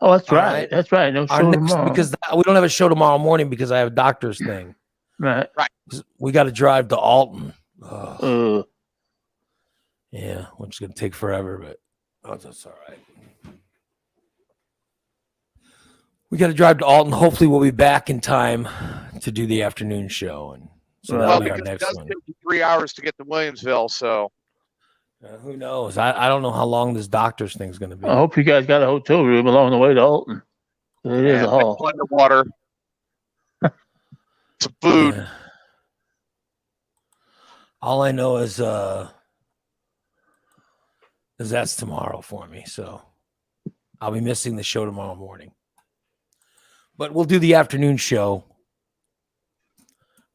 Oh, that's All right. right. That's right. No Our show next, tomorrow. because we don't have a show tomorrow morning because I have a doctor's thing. Right. 'Cause we got to drive to Alton. Ugh. Uh, Yeah, which is gonna take forever, but that's all right. We got to drive to Alton. Hopefully, we'll be back in time to do the afternoon show, and so Well, that'll Well, be our because it next does one. take you 3 hours to get to Williamsville, so Who knows? I don't know how long this doctor's thing's gonna be. I hope you guys got a hotel room along the way to Alton. It is a haul. underwater. Some food. Yeah. All I know is that's tomorrow for me. So I'll be missing the show tomorrow morning. But we'll do the afternoon show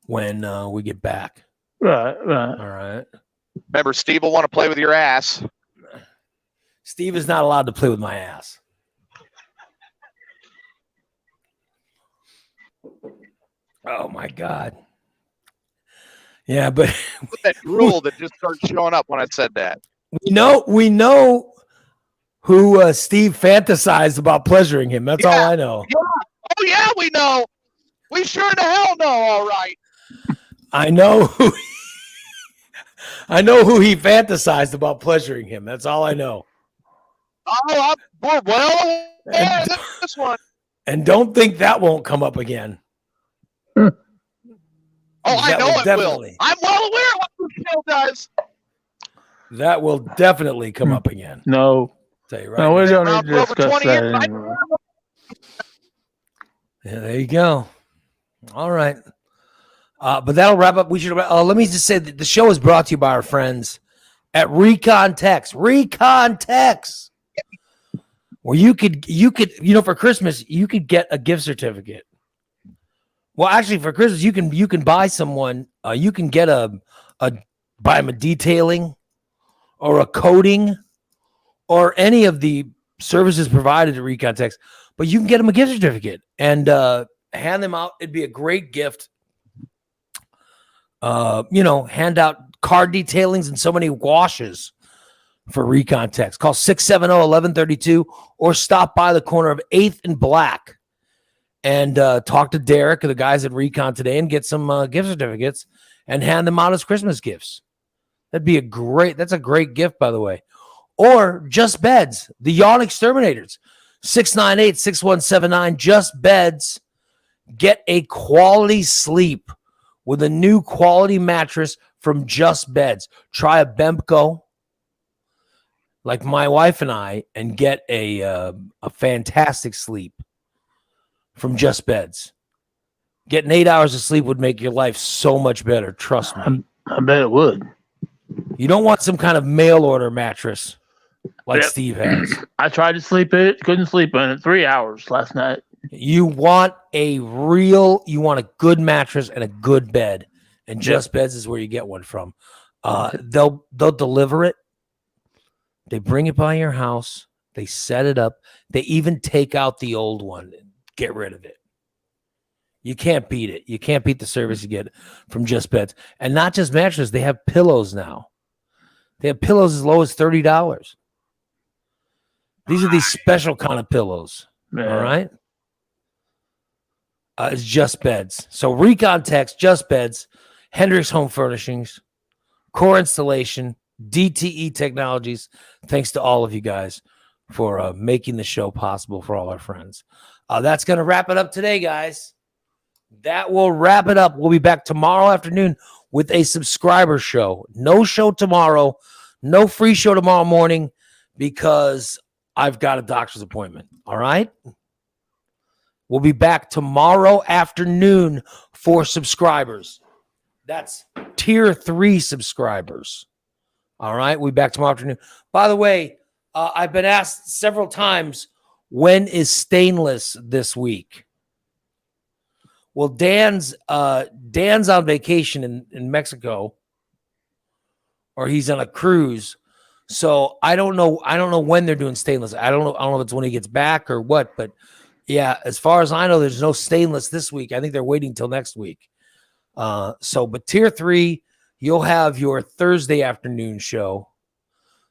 when we get back. Right. All right. Remember, Steve will want to play with your ass. Steve is not allowed to play with my ass. Oh my God. Yeah, but That rule that just started showing up when I said that. we know who Steve fantasized about pleasuring him. That's all I know. Oh yeah, we know. We sure the hell know. All right. I know who he fantasized about pleasuring him. That's all I know. Oh, we're well ahead of this one. And don't think that won't come up again. Oh, I That know will it definitely. will. I'm well aware of what the show does. That will definitely come up again. No. Tell you right No, we now. don't Around need for to over discuss 20 that years. anymore. Yeah, there you go. All right. But that'll wrap up. We should let me just say that the show is brought to you by our friends at Recon Tex. Recon Tex. Where you could, for Christmas, you could get a gift certificate. Well, actually, for Christmas, you can buy someone, you can get buy them a detailing or a coating or any of the services provided at Recon Tex, but you can get them a gift certificate and hand them out. It'd be a great gift. Hand out car detailings and so many washes for Recon Tex. Call 670-1132 or stop by the corner of 8th and Black and talk to Derek or the guys at Recon today and get some gift certificates and hand them out as Christmas gifts. That's a great gift, by the way. Or Just Beds, the Yawn Exterminators, 698-6179, Just Beds. Get a quality sleep with a new quality mattress from Just Beds. Try a Bemco, like my wife and I, and get a fantastic sleep from Just Beds. Getting 8 hours of sleep would make your life so much better. Trust me. I bet it would. You don't want some kind of mail order mattress like Steve has. I tried to sleep in it, couldn't sleep in it 3 hours last night. You want a good mattress and a good bed. And Just Beds is where you get one from. They'll deliver it. They bring it by your house. They set it up. They even take out the old one and get rid of it. You can't beat it. You can't beat the service you get from Just Beds. And not just mattresses. They have pillows now. They have pillows as low as $30. These are these special kind of pillows. Yeah. All right. It's Just Beds. So Recon Tex, Just Beds, Hendricks Home Furnishings, Core Installation, DTE Technologies. Thanks to all of you guys for making the show possible for all our friends. That's going to wrap it up today, guys. That will wrap it up. We'll be back tomorrow afternoon with a subscriber show. No show tomorrow. No free show tomorrow morning because I've got a doctor's appointment. All right? We'll be back tomorrow afternoon for subscribers. That's tier 3 subscribers. All right? We'll be back tomorrow afternoon. By the way, I've been asked several times, when is Stainless this week? Well, Dan's on vacation in Mexico, or he's on a cruise. So I don't know when they're doing Stainless. I don't know if it's when he gets back or what, but yeah, as far as I know, there's no Stainless this week. I think they're waiting till next week. But tier 3, you'll have your Thursday afternoon show.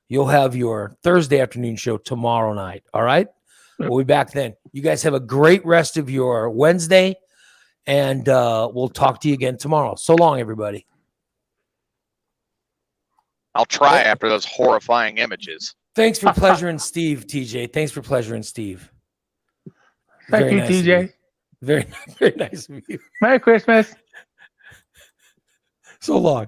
You'll have your Thursday afternoon show tomorrow night. All right. We'll be back then. You guys have a great rest of your Wednesday. And we'll talk to you again tomorrow. So long, everybody. I'll try after those horrifying images. Thanks for pleasuring Steve, TJ. Thanks for pleasuring Steve. Thank you, TJ. Very, very nice of you. Merry Christmas. So long.